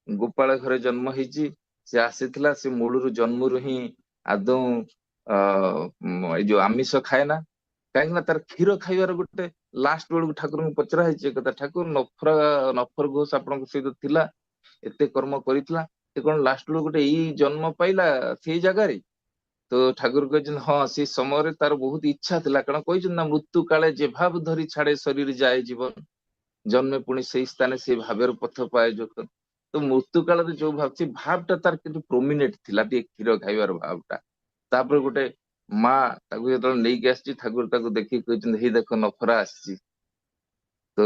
ଗୋପାଳ ଘରେ ଜନ୍ମ ହେଇଛି। ସେ ଆସିଥିଲା, ସେ ମୂଳରୁ ଜନ୍ମରୁ ହିଁ ଆଦୌ ଏଇ ଯୋଉ ଆମିଷ ଖାଏ ନା। କାହିଁକି ନା ତାର କ୍ଷୀର ଖାଇବାର ଗୋଟେ ଲାଷ୍ଟ ବେଳକୁ ଠାକୁରଙ୍କୁ ପଚରା ହେଇଛି ଏ କଥା, ଠାକୁର ନଫର ଘୋଷ ଆପଣଙ୍କ ସହିତ ଥିଲା, ଏତେ କର୍ମ କରିଥିଲା, ସେ କଣ ଲାଷ୍ଟ ବେଳକୁ ଗୋଟେ ଏଇ ଜନ୍ମ ପାଇଲା ସେଇ ଜାଗାରେ? ତ ଠାକୁର କହିଛନ୍ତି ହଁ, ସେ ସମୟରେ ତାର ବହୁତ ଇଚ୍ଛା ଥିଲା। କାରଣ କହିଛନ୍ତି ନା ମୃତ୍ୟୁ କାଳେ ଯେ ଭାବ ଧରି ଛାଡେ ଶରୀର ଯାଏ ଜୀବନ, ଜନ୍ମେ ପୁଣି ସେଇ ସ୍ଥାନେ ସେ ଭାବେର ପଥ ପାଏ ଯୋଗ। ତ ମୃତ୍ୟୁ କାଳରେ ଯୋଉ ଭାବ, ସେ ଭାବଟା ତାର କିନ୍ତୁ ପ୍ରୋମିନେଟ ଥିଲା, ଟିକେ କ୍ଷୀର ଖାଇବାର ଭାବଟା। ତାପରେ ଗୋଟେ ମା ତାକୁ ଯେତେବେଳେ ନେଇକି ଆସିଛି, ଠାକୁର ତାକୁ ଦେଖିକି କହିଛନ୍ତି ହେଇ ଦେଖ ନଫରା ଆସିଛି। ତ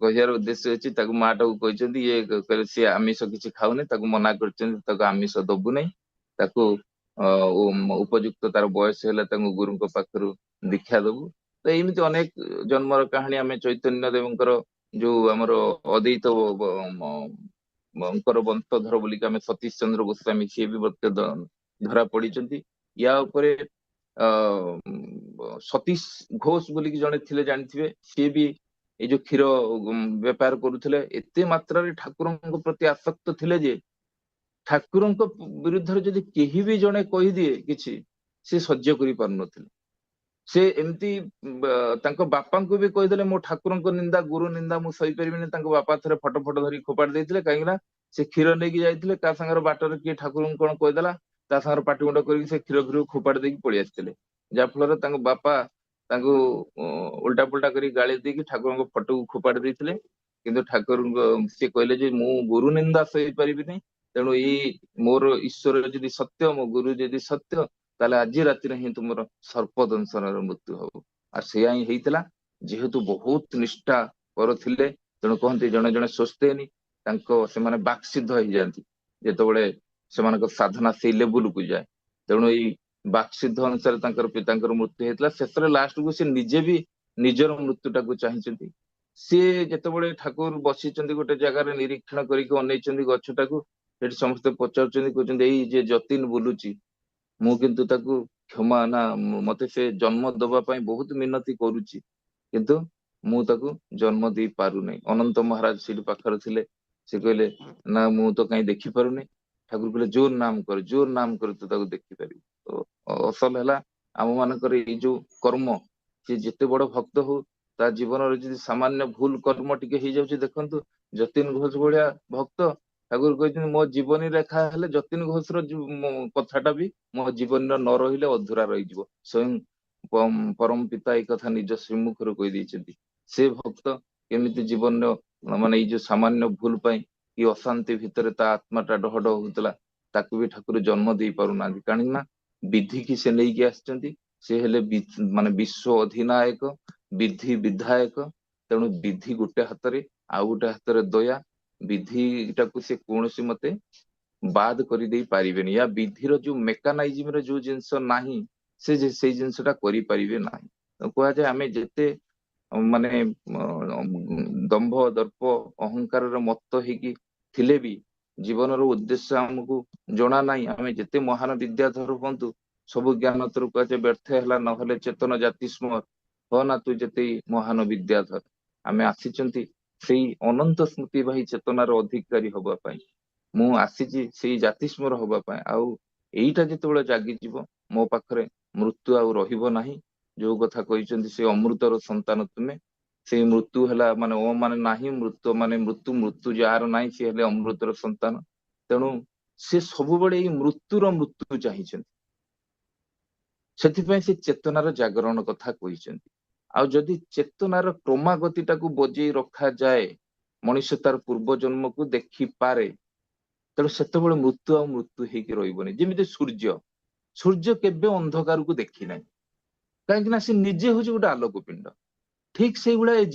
କହିବାର ଉଦ୍ଦେଶ୍ୟ ଅଛି, ତାକୁ ମା ଟାକୁ କହିଛନ୍ତି ଇଏ କହିଲେ ସିଏ ଆମିଷ କିଛି ଖାଉନି, ତାକୁ ମନା କରିଛନ୍ତି ତାକୁ ଆମିଷ ଦବୁ ନାହିଁ। ତାକୁ ଉପଯୁକ୍ତ ତାର ବୟସ ହେଲେ ତାଙ୍କୁ ଗୁରୁଙ୍କ ପାଖରୁ ଦୀକ୍ଷା ଦବୁ। ତ ଏମିତି ଅନେକ ଜନ୍ମର କାହାଣୀ ଆମେ ଚୈତନ୍ୟ ଦେବଙ୍କର ଯୋଉ ଆମର ଅଦ୍ୱୈତ ଙ୍କର ବଂଶଧର ବୋଲିକି ଆମେ ସତୀଶ ଚନ୍ଦ୍ର ଗୋସ୍ୱାମୀ, ସିଏ ବି ମଧ୍ୟ ଧରା ପଡିଛନ୍ତି। ୟା ଉପରେ ଅ ସତୀଶ ଘୋଷ ବୋଲିକି ଜଣେ ଥିଲେ ଜାଣିଥିବେ, ସିଏ ବି ଏଇ ଯୋଉ କ୍ଷୀର ବେପାର କରୁଥିଲେ। ଏତେ ମାତ୍ରାରେ ଠାକୁରଙ୍କ ପ୍ରତି ଆସକ୍ତ ଥିଲେ ଯେ ଠାକୁରଙ୍କ ବିରୁଦ୍ଧରେ ଯଦି କେହି ବି ଜଣେ କହିଦିଏ କିଛି, ସେ ସହ୍ୟ କରିପାରୁନଥିଲେ। ସେ ଏମିତି ତାଙ୍କ ବାପାଙ୍କୁ ବି କହିଦେଲେ ମୋ ଠାକୁରଙ୍କ ନିନ୍ଦା ଗୁରୁ ନିନ୍ଦା ମୁଁ ସହିପାରିବିନି। ତାଙ୍କ ବାପା ଥରେ ଫଟୋ ଫଟୋ ଧରି ଫୋପାଡି ଦେଇଥିଲେ, କାହିଁକି ନା ସେ କ୍ଷୀର ନେଇକି ଯାଇଥିଲେ, କା ସାଙ୍ଗରେ ବାଟରେ କିଏ ଠାକୁରଙ୍କୁ କଣ କହିଦେଲା, ତା ସାଙ୍ଗରେ ପାଟି ମୁଣ୍ଡ କରିକି ସେ କ୍ଷୀର ଫୋପାଡି ଦେଇକି ପଳେଇ ଆସିଥିଲେ। ଯାହା ଫଳରେ ତାଙ୍କ ବାପା ତାଙ୍କୁ ଉଲ୍ଟା ପୁଲ୍ଟା କରି ଗାଳି ଦେଇକି ଠାକୁରଙ୍କ ଫଟୋକୁ ଫୋପାଡି ଦେଇଥିଲେ। କିନ୍ତୁ ଠାକୁରଙ୍କ ସେ କହିଲେ ଯେ ମୁଁ ଗୁରୁ ନିନ୍ଦା ସହିପାରିବିନି, ତେଣୁ ଏଇ ମୋର ଈଶ୍ୱର ଯଦି ସତ୍ୟ, ମୋ ଗୁରୁ ଯଦି ସତ୍ୟ, ତାହେଲେ ଆଜି ରାତିରେ ହିଁ ତୁମର ସର୍ପ ଦଂଶନର ମୃତ୍ୟୁ ହବ। ଆଉ ସେଇଆ ହିଁ ହେଇଥିଲା। ଯେହେତୁ ବହୁତ ନିଷ୍ଠା ପର ଥିଲେ, ତେଣୁ କହନ୍ତି ଜଣେ ଜଣେ ସ୍ୱସ୍ତେନି, ତାଙ୍କ ସେମାନେ ବାକ୍ସିଦ୍ଧ ହେଇଯାଆନ୍ତି ଯେତେବେଳେ ସେମାନଙ୍କ ସାଧନା ସେଇ ଲେବୁଲକୁ ଯାଏ। ତେଣୁ ଏଇ ବାକ୍ସିଦ୍ଧ ଅନୁସାରେ ତାଙ୍କର ପିତାଙ୍କର ମୃତ୍ୟୁ ହେଇଥିଲା। ଶେଷରେ ଲାଷ୍ଟକୁ ସେ ନିଜେ ବି ନିଜର ମୃତ୍ୟୁ ଟାକୁ ଚାହିଁଛନ୍ତି। ସିଏ ଯେତେବେଳେ ଠାକୁର ବସିଛନ୍ତି ଗୋଟେ ଜାଗାରେ ନିରୀକ୍ଷଣ କରିକି ଅନେଇଛନ୍ତି ଗଛଟାକୁ, ସେଠି ସମସ୍ତେ ପଚାରୁଛନ୍ତି, କହୁଛନ୍ତି ଏଇ ଯେ ଯତୀନ ବୁଲୁଛି, ମୁଁ କିନ୍ତୁ ତାକୁ କ୍ଷମା ନା ମତେ ସେ ଜନ୍ମ ଦବା ପାଇଁ ବହୁତ ମିନତି କରୁଛି, କିନ୍ତୁ ମୁଁ ତାକୁ ଜନ୍ମ ଦେଇ ପାରୁନାହିଁ। ଅନନ୍ତ ମହାରାଜ ସେଠି ପାଖରେ ଥିଲେ, ସେ କହିଲେ ନା ମୁଁ ତ କାହିଁ ଦେଖିପାରୁନି। ଠାକୁର କହିଲେ ଜୋର ନାମ କର, ଜୋର ନାମ କର, ତୁ ତାକୁ ଦେଖିପାରିବୁ। ତ ଅସଲ ହେଲା ଆମ ମାନଙ୍କର ଏଇ ଯୋଉ କର୍ମ, ସେ ଯେତେ ବଡ ଭକ୍ତ ହଉ ତା ଜୀବନରେ ଯଦି ସାମାନ୍ୟ ଭୁଲ କର୍ମ ଟିକେ ହେଇଯାଉଛି, ଦେଖନ୍ତୁ ଯତୀନ ଘୋଷ ଭଳିଆ ଭକ୍ତ, ଠାକୁର କହିଛନ୍ତି ମୋ ଜୀବନୀ ରେଖା ହେଲେ ଯତୀନ ଘୋଷର କଥାଟା ବି ମୋ ଜୀବନର ନ ରହିଲେ ଅଧୁରା ରହିଯିବ। ସ୍ୱୟଂ ପରମ ପିତା ଏଇ କଥା ନିଜ ଶ୍ରୀମୁଖରୁ କହିଦେଇଛନ୍ତି। ସେ ଭକ୍ତ କେମିତି ଜୀବନର ମାନେ ଏଇ ଯୋଉ ସାମାନ୍ୟ ଭୁଲ ପାଇଁ କି ଅଶାନ୍ତି ଭିତରେ ତା ଆତ୍ମାଟା ଡହ ଡହ ହଉଥିଲା, ତାକୁ ବି ଠାକୁର ଜନ୍ମ ଦେଇ ପାରୁନାହାନ୍ତି। କାହିଁକି ନା ବିଧି କି ସେ ନେଇକି ଆସିଛନ୍ତି। ସେ ହେଲେ ମାନେ ବିଶ୍ଵ ଅଧିନାୟକ, ବିଧି ବିଧାୟକ। ତେଣୁ ବିଧି ଗୋଟେ ହାତରେ, ଆଉ ଗୋଟେ ହାତରେ ଦୟା। ବିଧିଟାକୁ ସେ କୌଣସି ମତେ ବାଦ କରିଦେଇ ପାରିବେନି। ୟା ବିଧିର ଯୋଉ ମେକାନାଇଜିମରେ ଯୋଉ ଜିନିଷ ନାହିଁ, ସେଇ ଜିନିଷଟା କରିପାରିବେ ନାହିଁ। କୁହାଯାଏ ଆମେ ଯେତେ ମାନେ ଦମ୍ଭ ଦର୍ପ ଅହଙ୍କାରରେ ମତ୍ତ ହେଇକି ଥିଲେ ବି ଜୀବନର ଉଦ୍ଦେଶ୍ୟ ଆମକୁ ଜଣା ନାହିଁ। ଆମେ ଯେତେ ମହାନ ବିଦ୍ୟାଧର ହୁଅନ୍ତୁ, ସବୁ ଜ୍ଞାନ ତୋର କୁହାଯାଏ ବ୍ୟର୍ଥ ହେଲା, ନହେଲେ ଚେତନ ଜାତି ସ୍ମର ହ ନା ତୁ ଯେତେ ମହାନ ବିଦ୍ୟାଧର। ଆମେ ଆସିଛନ୍ତି ସେଇ ଅନନ୍ତ ସ୍ମୃତି ବାହୀ ଚେତନାର ଅଧିକାରୀ ହବା ପାଇଁ। ମୁଁ ଆସିଛି ସେଇ ଜାତି ସ୍ମର ହବା ପାଇଁ। ଆଉ ଏଇଟା ଯେତେବେଳେ ଜାଗିଯିବ, ମୋ ପାଖରେ ମୃତ୍ୟୁ ଆଉ ରହିବ ନାହିଁ। ଯୋଉ କଥା କହିଛନ୍ତି ସେ ଅମୃତର ସନ୍ତାନ ତୁମେ, ସେଇ ମୃତ୍ୟୁ ହେଲା ମାନେ ମାନେ ନାହିଁ, ମୃତ୍ୟୁ ମାନେ ମୃତ୍ୟୁ, ମୃତ୍ୟୁ ଯାହାର ନାହିଁ ସେ ହେଲେ ଅମୃତର ସନ୍ତାନ। ତେଣୁ ସେ ସବୁବେଳେ ଏଇ ମୃତ୍ୟୁ ଚାହିଁଛନ୍ତି। ସେଥିପାଇଁ ସେ ଚେତନାର ଜାଗରଣ କଥା କହିଛନ୍ତି। ଆଉ ଯଦି ଚେତନାର କ୍ରମାଗତିଟାକୁ ବଜେଇ ରଖାଯାଏ, ମଣିଷ ତାର ପୂର୍ବ ଜନ୍ମକୁ ଦେଖିପାରେ, ତେଣୁ ସେତେବେଳେ ମୃତ୍ୟୁ ଆଉ ମୃତ୍ୟୁ ହେଇକି ରହିବନି। ଯେମିତି ସୂର୍ଯ୍ୟ କେବେ ଅନ୍ଧକାରକୁ ଦେଖି ନାହିଁ, କାହିଁକି ନା ସେ ନିଜେ ହଉଛି ଗୋଟେ ଆଲୋକ ପିଣ୍ଡ। ଠିକ ସେଇଭଳିଆ ଏ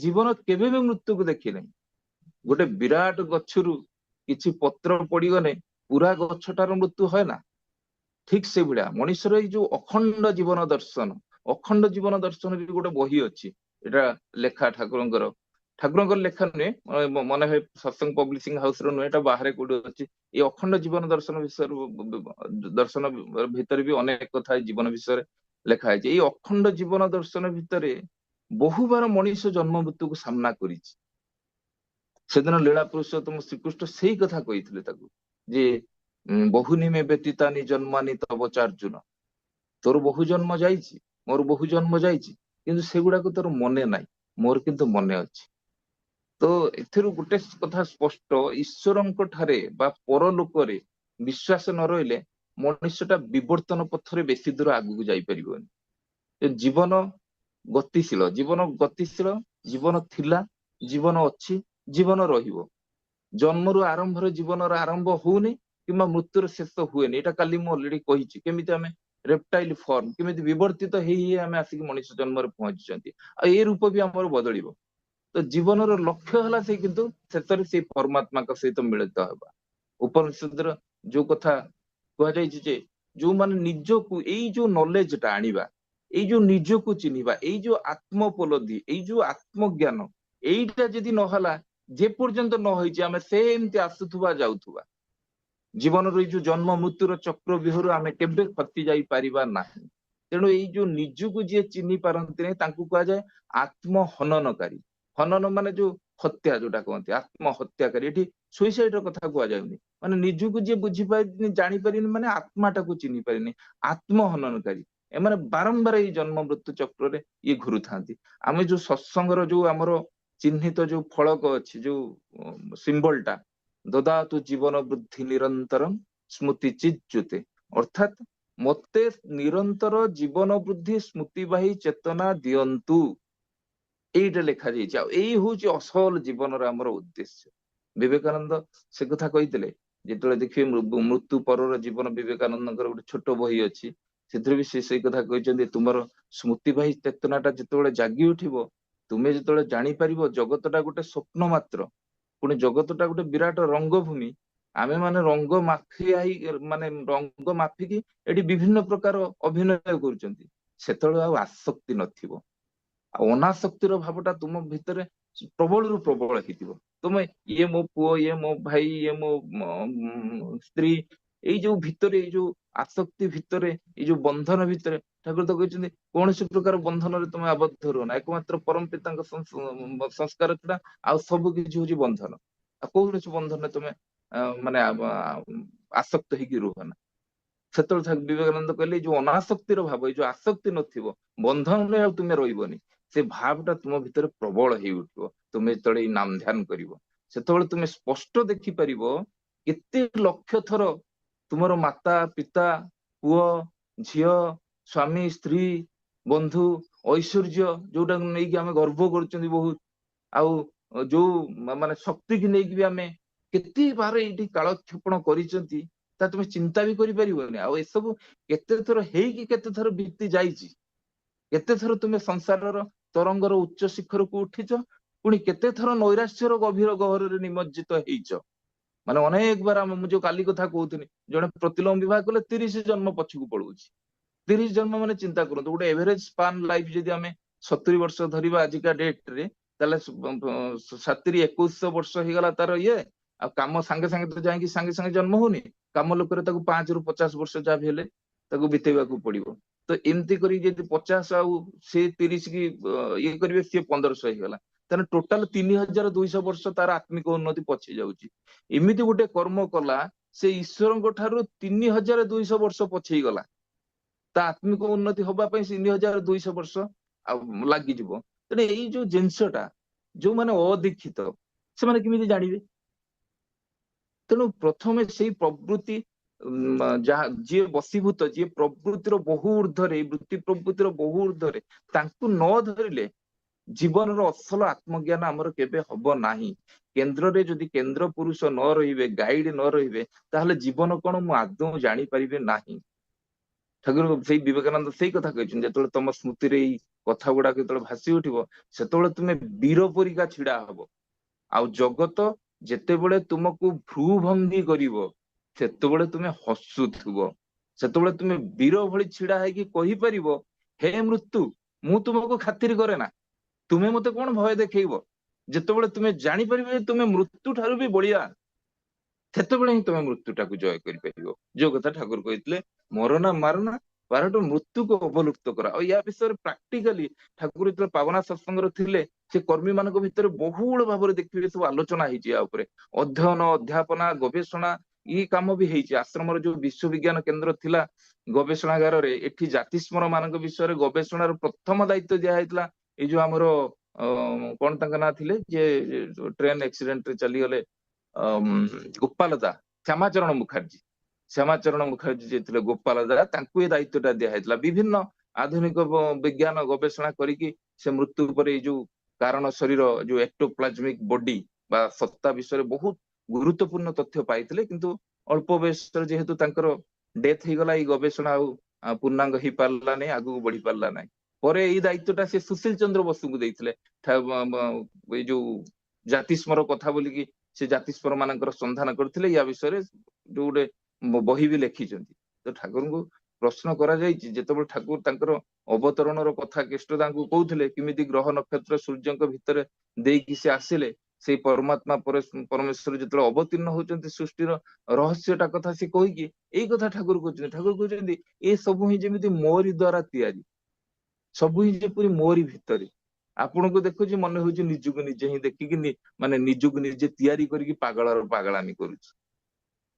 ଜୀବନ କେବେ ବି ମୃତ୍ୟୁକୁ ଦେଖି ନାହିଁ। ଗୋଟେ ବିରାଟ ଗଛରୁ କିଛି ପତ୍ର ପଡିଗଲେ ପୁରା ଗଛଟାର ମୃତ୍ୟୁ ହୁଏ ନା, ଠିକ ସେଇଭଳିଆ ମଣିଷର ଏଇ ଯୋଉ ଅଖଣ୍ଡ ଜୀବନ ଦର୍ଶନ ବି ଗୋଟେ ବହି ଅଛି। ଏଟା ଲେଖା ଠାକୁରଙ୍କର ଲେଖା ନୁହେଁ, ମନେ ହୁଏ ସତ୍ସଙ୍ଗ ପବ୍ଲିସିଂ ହାଉସ ର ନୁହେଁ, ଏଟା ବାହାରେ କୋଉଠି ଅଛି। ଏଇ ଅଖଣ୍ଡ ଜୀବନ ଦର୍ଶନ ବିଷୟରେ ଦର୍ଶନ ଭିତରେ ବି ଅନେକ କଥା ଜୀବନ ବିଷୟରେ ଲେଖା ହେଇଛି। ଏଇ ଅଖଣ୍ଡ ଜୀବନ ଦର୍ଶନ ଭିତରେ ବହୁବାର ମଣିଷ ଜନ୍ମ ମୃତ୍ୟୁକୁ ସାମ୍ନା କରିଛି। ସେଦିନ ଲୀଳା ପୁରୁଷୋତ୍ତମ ଶ୍ରୀକୃଷ୍ଣ ସେଇ କଥା କହିଥିଲେ ତାକୁ, ଯେ ବହୁନିମେ ବ୍ୟତୀତାନି ଜନ୍ମାନି ତବ ଚାର୍ଜୁନ। ତୋର ବହୁ ଜନ୍ମ ଯାଇଛି, ମୋର ବହୁ ଜନ୍ମ ଯାଇଛି, କିନ୍ତୁ ସେଗୁଡାକୁ ତୋର ମନେ ନାହିଁ, ମୋର କିନ୍ତୁ ମନେ ଅଛି। ତ ଏଥିରୁ ଗୋଟେ କଥା ସ୍ପଷ୍ଟ, ଈଶ୍ୱରଙ୍କ ଠାରେ ବା ପରଲୋକରେ ବିଶ୍ୱାସ ନ ରହିଲେ ମଣିଷଟା ବିବର୍ତ୍ତନ ପଥରେ ବେଶୀ ଦୂର ଆଗକୁ ଯାଇପାରିବନି। ଜୀବନ ଗତିଶୀଳ, ଜୀବନ ଥିଲା, ଜୀବନ ଅଛି, ଜୀବନ ରହିବ। ଜନ୍ମରୁ ଆରମ୍ଭରେ ଜୀବନର ଆରମ୍ଭ ହଉନି କିମ୍ବା ମୃତ୍ୟୁର ଶେଷ ହୁଏନି। ଏଇଟା କାଲି ମୁଁ ଅଲରେଡି କହିଛି। କେମିତି ଆମେ ରେପ୍ଟାଇଲ ଫର୍ମ, କେମିତି ବିବର୍ତ୍ତିତ ହେଇ ହେଇ ଆମେ ଆସିକି ମଣିଷ ଜନ୍ମରେ ପହଞ୍ଚିଛନ୍ତି, ଆଉ ଏ ରୂପ ବି ଆମର ବଦଳିବ। ତ ଜୀବନର ଲକ୍ଷ୍ୟ ହେଲା ସେ, କିନ୍ତୁ ଶେଷରେ ସେଇ ପରମାତ୍ମାଙ୍କ ସହିତ ମିଳିତ ହେବା। ଉପନିଷଦର ଯୋଉ କଥା କୁହାଯାଇଛି ଯେ ଯୋଉମାନେ ନିଜକୁ ଏଇ ଯୋଉ ନଲେଜଟା ଆଣିବା, ଏଇ ଯୋଉ ନିଜକୁ ଚିହ୍ନିବା, ଏଇ ଯୋଉ ଆତ୍ମୋପଲବ୍ଧି, ଏଇ ଯୋଉ ଆତ୍ମଜ୍ଞାନ, ଏଇଟା ଯଦି ନହେଲା, ଯେ ପର୍ଯ୍ୟନ୍ତ ନ ହେଇଛି ଆମେ ସେମିତି ଆସୁଥିବା ଯାଉଥିବା। ଜୀବନର ଏଇ ଯୋଉ ଜନ୍ମ ମୃତ୍ୟୁର ଚକ୍ର ବିହରୁ ଆମେ କେବେ ଖସି ଯାଇପାରିବା ନାହିଁ। ତେଣୁ ଏଇ ଯୋଉ ନିଜକୁ ଯିଏ ଚିହ୍ନି ପାରନ୍ତି ନାହିଁ, ତାଙ୍କୁ କୁହାଯାଏ ଆତ୍ମହନନକାରୀ। ହନନ ମାନେ ଯୋଉ ହତ୍ୟା, ଯୋଉଟା କହନ୍ତି ଆତ୍ମହତ୍ୟାକାରୀ। ଏଠି ସୁଇସାଇଡ ର କଥା କୁହାଯାଉନି, ମାନେ ନିଜକୁ ଯିଏ ବୁଝିପାରିନି, ଜାଣିପାରିନି, ମାନେ ଆତ୍ମାଟାକୁ ଚିହ୍ନି ପାରିନି, ଆତ୍ମହନନକାରୀ। ଏମାନେ ବାରମ୍ବାର ଏଇ ଜନ୍ମ ମୃତ୍ୟୁ ଚକ୍ରରେ ଇଏ ଘୁରୁଥାନ୍ତି। ଆମେ ଯୋଉ ସତ୍ସଙ୍ଗର ଯୋଉ ଆମର ଚିହ୍ନିତ ଯୋଉ ଫଳକ ଅଛି, ଯୋଉ ସିମ୍ବଲଟା, ଦଦାତୁ ଜୀବନ ବୃଦ୍ଧି ନିରନ୍ତରମ୍ ସ୍ମୃତି ଚିଜ୍ଜୁତେ, ଅର୍ଥାତ ମତେ ନିରନ୍ତର ଜୀବନ ବୃଦ୍ଧି ସ୍ମୃତିବାହୀ ଚେତନା ଦିଅନ୍ତୁ, ଏଇଟା ଲେଖାଯାଇଛି। ଆଉ ଏଇ ହଉଛି ଅସଲ ଜୀବନର ଆମର ଉଦ୍ଦେଶ୍ୟ। ବିବେକାନନ୍ଦ ସେ କଥା କହିଥିଲେ। ଯେତେବେଳେ ଦେଖିବେ ମୃତ୍ୟୁ ପରର ଜୀବନ, ବିବେକାନନ୍ଦଙ୍କର ଗୋଟେ ଛୋଟ ବହି ଅଛି, ସେଥିରେ ବି ସେ ସେଇ କଥା କହିଛନ୍ତି। ତୁମର ସ୍ମୃତିବାହୀ ଚେତନାଟା ଯେତେବେଳେ ଜାଗି ଉଠିବ, ତୁମେ ଯେତେବେଳେ ଜାଣିପାରିବ ଜଗତଟା ଗୋଟେ ସ୍ୱପ୍ନ ମାତ୍ର, ପୁଣି ଜଗତଟା ଗୋଟେ ବିରାଟ ରଙ୍ଗଭୂମି, ଆମେ ମାନେ ରଙ୍ଗ ମାଫିକି ଏଠି ବିଭିନ୍ନ ପ୍ରକାର ଅଭିନୟ କରୁଛନ୍ତି, ସେତେବେଳେ ଆଉ ଆସକ୍ତି ନଥିବ। ଅନାସକ୍ତିର ଭାବଟା ତୁମ ଭିତରେ ପ୍ରବଳରୁ ପ୍ରବଳ ହେଇଥିବ। ତୁମେ ଇଏ ମୋ ପୁଅ, ଇଏ ମୋ ଭାଇ, ଇଏ ମୋ ସ୍ତ୍ରୀ, ଏଇ ଯୋଉ ଭିତରେ, ଏଇ ଯୋଉ ଆସକ୍ତି ଭିତରେ, ଏଇ ଯୋଉ ବନ୍ଧନ ଭିତରେ, ଠାକୁର ତ କହିଛନ୍ତି କୌଣସି ପ୍ରକାର ବନ୍ଧନରେ ତମେ ଆବଦ୍ଧ ରୁହ ନା, ଏକମାତ୍ର ପରମ ପିତାଙ୍କ ସଂସ୍କାର ଛଡା ଆଉ ସବୁ କିଛି ହଉଛି ବନ୍ଧନ। ଆଉ କୌଣସି ବନ୍ଧନରେ ତମେ ମାନେ ଆସକ୍ତ ହେଇକି ରୁହ ନା। ସେତେବେଳେ ବିବେକାନନ୍ଦ କହିଲେ ଯୋଉ ଅନାସକ୍ତିର ଭାବ, ଏଇ ଯୋଉ ଆସକ୍ତି ନଥିବ, ବନ୍ଧନରେ ଆଉ ତୁମେ ରହିବନି, ସେ ଭାବଟା ତୁମ ଭିତରେ ପ୍ରବଳ ହେଇ ଉଠିବ। ତୁମେ ଯେତେବେଳେ ଏଇ ନାମ ଧ୍ୟାନ କରିବ, ସେତେବେଳେ ତୁମେ ସ୍ପଷ୍ଟ ଦେଖିପାରିବ କେତେ ଲକ୍ଷ ଥର ତୁମର ମାତା ପିତା, ପୁଅ ଝିଅ, ସ୍ୱାମୀ ସ୍ତ୍ରୀ, ବନ୍ଧୁ, ଐଶ୍ୱର୍ଯ୍ୟ ଯୋଉଟାକୁ ନେଇକି ଆମେ ଗର୍ବ କରୁଛନ୍ତି ବହୁତ, ଆଉ ଯୋଉ ମାନେ ଶକ୍ତି କି ନେଇକି ବି ଆମେ କେତେ ବାର ଏଇଠି କାଳକ୍ଷେପଣ କରିଛନ୍ତି, ତା ତୁମେ ଚିନ୍ତା ବି କରିପାରିବନି। ଆଉ ଏସବୁ କେତେ ଥର ହେଇକି କେତେ ଥର ବିତି ଯାଇଛି, କେତେ ଥର ତୁମେ ସଂସାରର ତରଙ୍ଗର ଉଚ୍ଚ ଶିଖରକୁ ଉଠିଛ, ପୁଣି କେତେ ଥର ନୈରାଶ୍ୟର ଗଭୀର ଗହରରେ ନିମଜ୍ଜିତ ହେଇଛ। ମାନେ ଅନେକ ବାର ମୁଁ ଯୋଉ କାଲି କଥା କହୁଥିଲି, ଜଣେ ପ୍ରତିଲୋମ ବିବାହ କଲେ 30 ଜନ୍ମ ପଛକୁ ପଳଉଛି। 30 ଜନ୍ମ ମାନେ ଚିନ୍ତା କରନ୍ତୁ, ଗୋଟେ ଏଭରେଜ ସ୍ପାନ୍ ଲାଇଫ ଯଦି ଆମେ 70 ବର୍ଷ ଧରିବା ଆଜିକା ଡେଟ ରେ, ତାହେଲେ 70-2100 ବର୍ଷ ହେଇଗଲା ତାର ଇଏ। ଆଉ କାମ ସାଙ୍ଗେ ସାଙ୍ଗେ ତ ଯାଇକି ସାଙ୍ଗେ ସାଙ୍ଗେ ଜନ୍ମ ହଉନି, କାମ ଲୋକରେ ତାକୁ 5 ରୁ 50 ବର୍ଷ ଯାହା ବି ହେଲେ ତାକୁ ବିତେଇବାକୁ ପଡିବ। ତ ଏମିତି କରି ଯଦି 50 ଆଉ ସେ 30 କି ଇଏ କରିବେ, ସିଏ 1500 ହେଇଗଲା, ତାହେଲେ ଟୋଟାଲ 3200 ବର୍ଷ ତାର ଆତ୍ମିକ ଉନ୍ନତି ପଛେଇ ଯାଉଛି। ଏମିତି ଗୋଟେ କର୍ମ କଲା, ସେ ଈଶ୍ୱରଙ୍କ ଠାରୁ 3200 ବର୍ଷ ପଛେଇ ଗଲା। ତା ଆତ୍ମିକ ଉନ୍ନତି ହବା ପାଇଁ 3200 ବର୍ଷ ଆଉ ଲାଗିଯିବ। ତେଣୁ ଏଇ ଯୋଉ ଜିନିଷଟା ଯୋଉମାନେ ଅଦୀକ୍ଷିତ, ସେମାନେ କେମିତି ଜାଣିବେ? ତେଣୁ ପ୍ରଥମେ ସେଇ ପ୍ରବୃତ୍ତି ଯାହା ଯିଏ ବଶୀଭୂତ, ଯିଏ ପ୍ରବୃତ୍ତିର ବହୁ ଊର୍ଦ୍ଧ୍ୱରେ, ବୃତ୍ତି ପ୍ରବୃତ୍ତିର ବହୁ ଊର୍ଦ୍ଧ୍ୱରେ, ତାଙ୍କୁ ନ ଧରିଲେ ଜୀବନର ଅସଲ ଆତ୍ମଜ୍ଞାନ ଆମର କେବେ ହବ ନାହିଁ। କେନ୍ଦ୍ରରେ ଯଦି କେନ୍ଦ୍ର ପୁରୁଷ ନ ରହିବେ, ଗାଇଡ ନ ରହିବେ, ତାହେଲେ ଜୀବନ କଣ ମୁଁ ଆଦୌ ଜାଣିପାରିବି ନାହିଁ। ଠାକୁର ସେଇ ବିବେକାନନ୍ଦ ସେଇ କଥା କହିଛନ୍ତି, ଯେତେବେଳେ ତମ ସ୍ମୃତିରେ ଏଇ କଥା ଗୁଡାକ ଯେତେବେଳେ ଭାସି ଉଠିବ, ସେତେବେଳେ ତୁମେ ବୀର ପରିକା ଛିଡା ହବ। ଆଉ ଜଗତ ଯେତେବେଳେ ତୁମକୁ ଭ୍ରୁ ଭଙ୍ଗୀ କରିବ, ସେତେବେଳେ ତୁମେ ହସୁଥିବ। ସେତେବେଳେ ତୁମେ ବୀର ଭଳି ଛିଡା ହେଇକି କହିପାରିବ, ହେ ମୃତ୍ୟୁ, ମୁଁ ତୁମକୁ ଖାତିର କରେ ନା, ତୁମେ ମତେ କଣ ଭୟ ଦେଖେଇବ। ଯେତେବେଳେ ତୁମେ ଜାଣିପାରିବ ଯେ ତୁମେ ମୃତ୍ୟୁ ଠାରୁ ବି ବଳିଆ, ସେତେବେଳେ ହିଁ ତୁମେ ମୃତ୍ୟୁଟାକୁ ଜୟ କରିପାରିବ। ଯୋଉ କଥା ଠାକୁର କହିଥିଲେ, ମରନା ମାରନା ବାରଠୁ ମୃତ୍ୟୁକୁ ଅବଲୁପ୍ତ କରା। ଆଉ ୟା ବିଷୟରେ ପ୍ରାକ୍ଟିକାଲି ଠାକୁର ଯେତେବେଳେ ପାବନା ସତ୍ସଙ୍ଗରେ ଥିଲେ, ସେ କର୍ମୀ ମାନଙ୍କ ଭିତରେ ବହୁଳ ଭାବରେ ଦେଖିବେ ସବୁ ଆଲୋଚନା ହେଇଛି ୟା ଉପରେ। ଅଧ୍ୟୟନ, ଅଧ୍ୟାପନା, ଗବେଷଣା, ଏଇ କାମ ବି ହେଇଛି। ଆଶ୍ରମର ଯୋଉ ବିଶ୍ୱବିଜ୍ଞାନ କେନ୍ଦ୍ର ଥିଲା ଗବେଷଣାଗାରରେ, ଏଠି ଜାତିସ୍ମର ମାନଙ୍କ ବିଷୟରେ ଗବେଷଣାର ପ୍ରଥମ ଦାୟିତ୍ୱ ଦିଆଯାଇଥିଲା ଏଇ ଯୋଉ ଆମର କଣ ତାଙ୍କ ନାଁ ଥିଲେ, ଯେ ଟ୍ରେନ ଆକ୍ସିଡେଣ୍ଟ ରେ ଚାଲିଗଲେ, ଗୋପାଳ ଦା, ଶ୍ୟାମାଚରଣ ମୁଖାର୍ଜୀ। ଶ୍ୟାମାଚରଣ ମୁଖାର୍ଜୀ ଯିଏ ଥିଲେ ଗୋପାଳ ଦା, ତାଙ୍କୁ ଏ ଦାୟିତ୍ୱଟା ଦିଆଯାଇଥିଲା। ବିଭିନ୍ନ ଆଧୁନିକ ବିଜ୍ଞାନ ଗବେଷଣା କରିକି ସେ ମୃତ୍ୟୁ ଉପରେ ଏଇ ଯୋଉ କାରଣ ଶରୀର, ଯୋଉ ଏକ୍ଟୋପ୍ଲାଜମିକ ବଡି ବା ସତ୍ତା ବିଷୟରେ ବହୁତ ଗୁରୁତ୍ୱପୂର୍ଣ୍ଣ ତଥ୍ୟ ପାଇଥିଲେ। କିନ୍ତୁ ଅଳ୍ପ ବୟସରେ ଯେହେତୁ ତାଙ୍କର ଡେଥ ହେଇଗଲା, ଏଇ ଗବେଷଣା ଆଉ ପୂର୍ଣ୍ଣାଙ୍ଗ ହେଇପାରିଲା ନାହିଁ, ଆଗକୁ ବଢି ପାରିଲା ନାହିଁ। ପରେ ଏଇ ଦାୟିତ୍ୱଟା ସେ ସୁଶୀଲ ଚନ୍ଦ୍ର ବସୁଙ୍କୁ ଦେଇଥିଲେ। ଏଇ ଯୋଉ ଜାତିସ୍ମର କଥା ବୋଲିକି ସେ ଜାତିସ୍ମର ମାନଙ୍କର ସନ୍ଧାନ କରିଥିଲେ, ୟା ବିଷୟରେ ଯୋଉ ଗୋଟେ ବହି ବି ଲେଖିଛନ୍ତି। ତ ଠାକୁରଙ୍କୁ ପ୍ରଶ୍ନ କରାଯାଇଛି, ଯେତେବେଳେ ଠାକୁର ତାଙ୍କର ଅବତରଣର କଥା କୃଷ୍ଣଦାଙ୍କୁ କହୁଥିଲେ, କେମିତି ଗ୍ରହ ନକ୍ଷତ୍ର ସୂର୍ଯ୍ୟଙ୍କ ଭିତରେ ଦେଇକି ସେ ଆସିଲେ, ସେଇ ପରମାତ୍ମା ପରମେଶ୍ୱର ଯେତେବେଳେ ଅବତୀର୍ଣ୍ଣ ହଉଛନ୍ତି ସୃଷ୍ଟିର ରହସ୍ୟଟା କଥା ସେ କହିକି ଏଇ କଥା ଠାକୁର କହୁଛନ୍ତି। ଠାକୁର କହୁଛନ୍ତି ଏ ସବୁ ହିଁ ଯେମିତି ମୋରି ଦ୍ଵାରା ତିଆରି, ସବୁ ହିଁ ଯେପରି ମୋରି ଭିତରେ। ଆପଣଙ୍କୁ ଦେଖୁଛି, ମନେ ହଉଛି ନିଜକୁ ନିଜେ ହିଁ ଦେଖିକି ମାନେ ନିଜକୁ ନିଜେ ତିଆରି କରିକି ପାଗଳର ପାଗଳାମି କରୁଛି।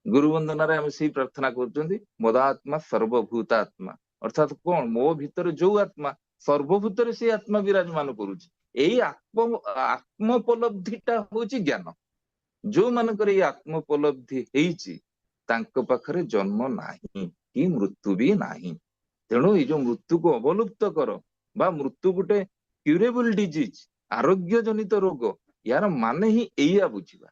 ଗୁରୁ ବନ୍ଦନାରେ ଆମେ ସେଇ ପ୍ରାର୍ଥନା କରୁଛନ୍ତି, ମଦାତ୍ମା ସର୍ବଭୂତ ଆତ୍ମା। ଅର୍ଥାତ କଣ, ମୋ ଭିତରେ ଯୋଉ ଆତ୍ମା, ସର୍ବଭୂତରେ ସେଇ ଆତ୍ମା ବିରାଜମାନ କରୁଛି। ଏଇ ଆତ୍ମୋପଲବ୍ଧିଟା ହଉଛି ଜ୍ଞାନ। ଯୋଉମାନଙ୍କର ଏଇ ଆତ୍ମୋପଲବ୍ଧି ହେଇଛି, ତାଙ୍କ ପାଖରେ ଜନ୍ମ ନାହିଁ କି ମୃତ୍ୟୁ ବି ନାହିଁ। ତେଣୁ ଏଇ ଯୋଉ ମୃତ୍ୟୁକୁ ଅବଲୁପ୍ତ କର, ବା ମୃତ୍ୟୁ ଗୋଟେ କ୍ୟୁରେବଲ ଡିଜିଜ, ଆରୋଗ୍ୟ ଜନିତ ରୋଗ, ୟାର ମାନେ ହିଁ ଏଇଆ ବୁଝିବା।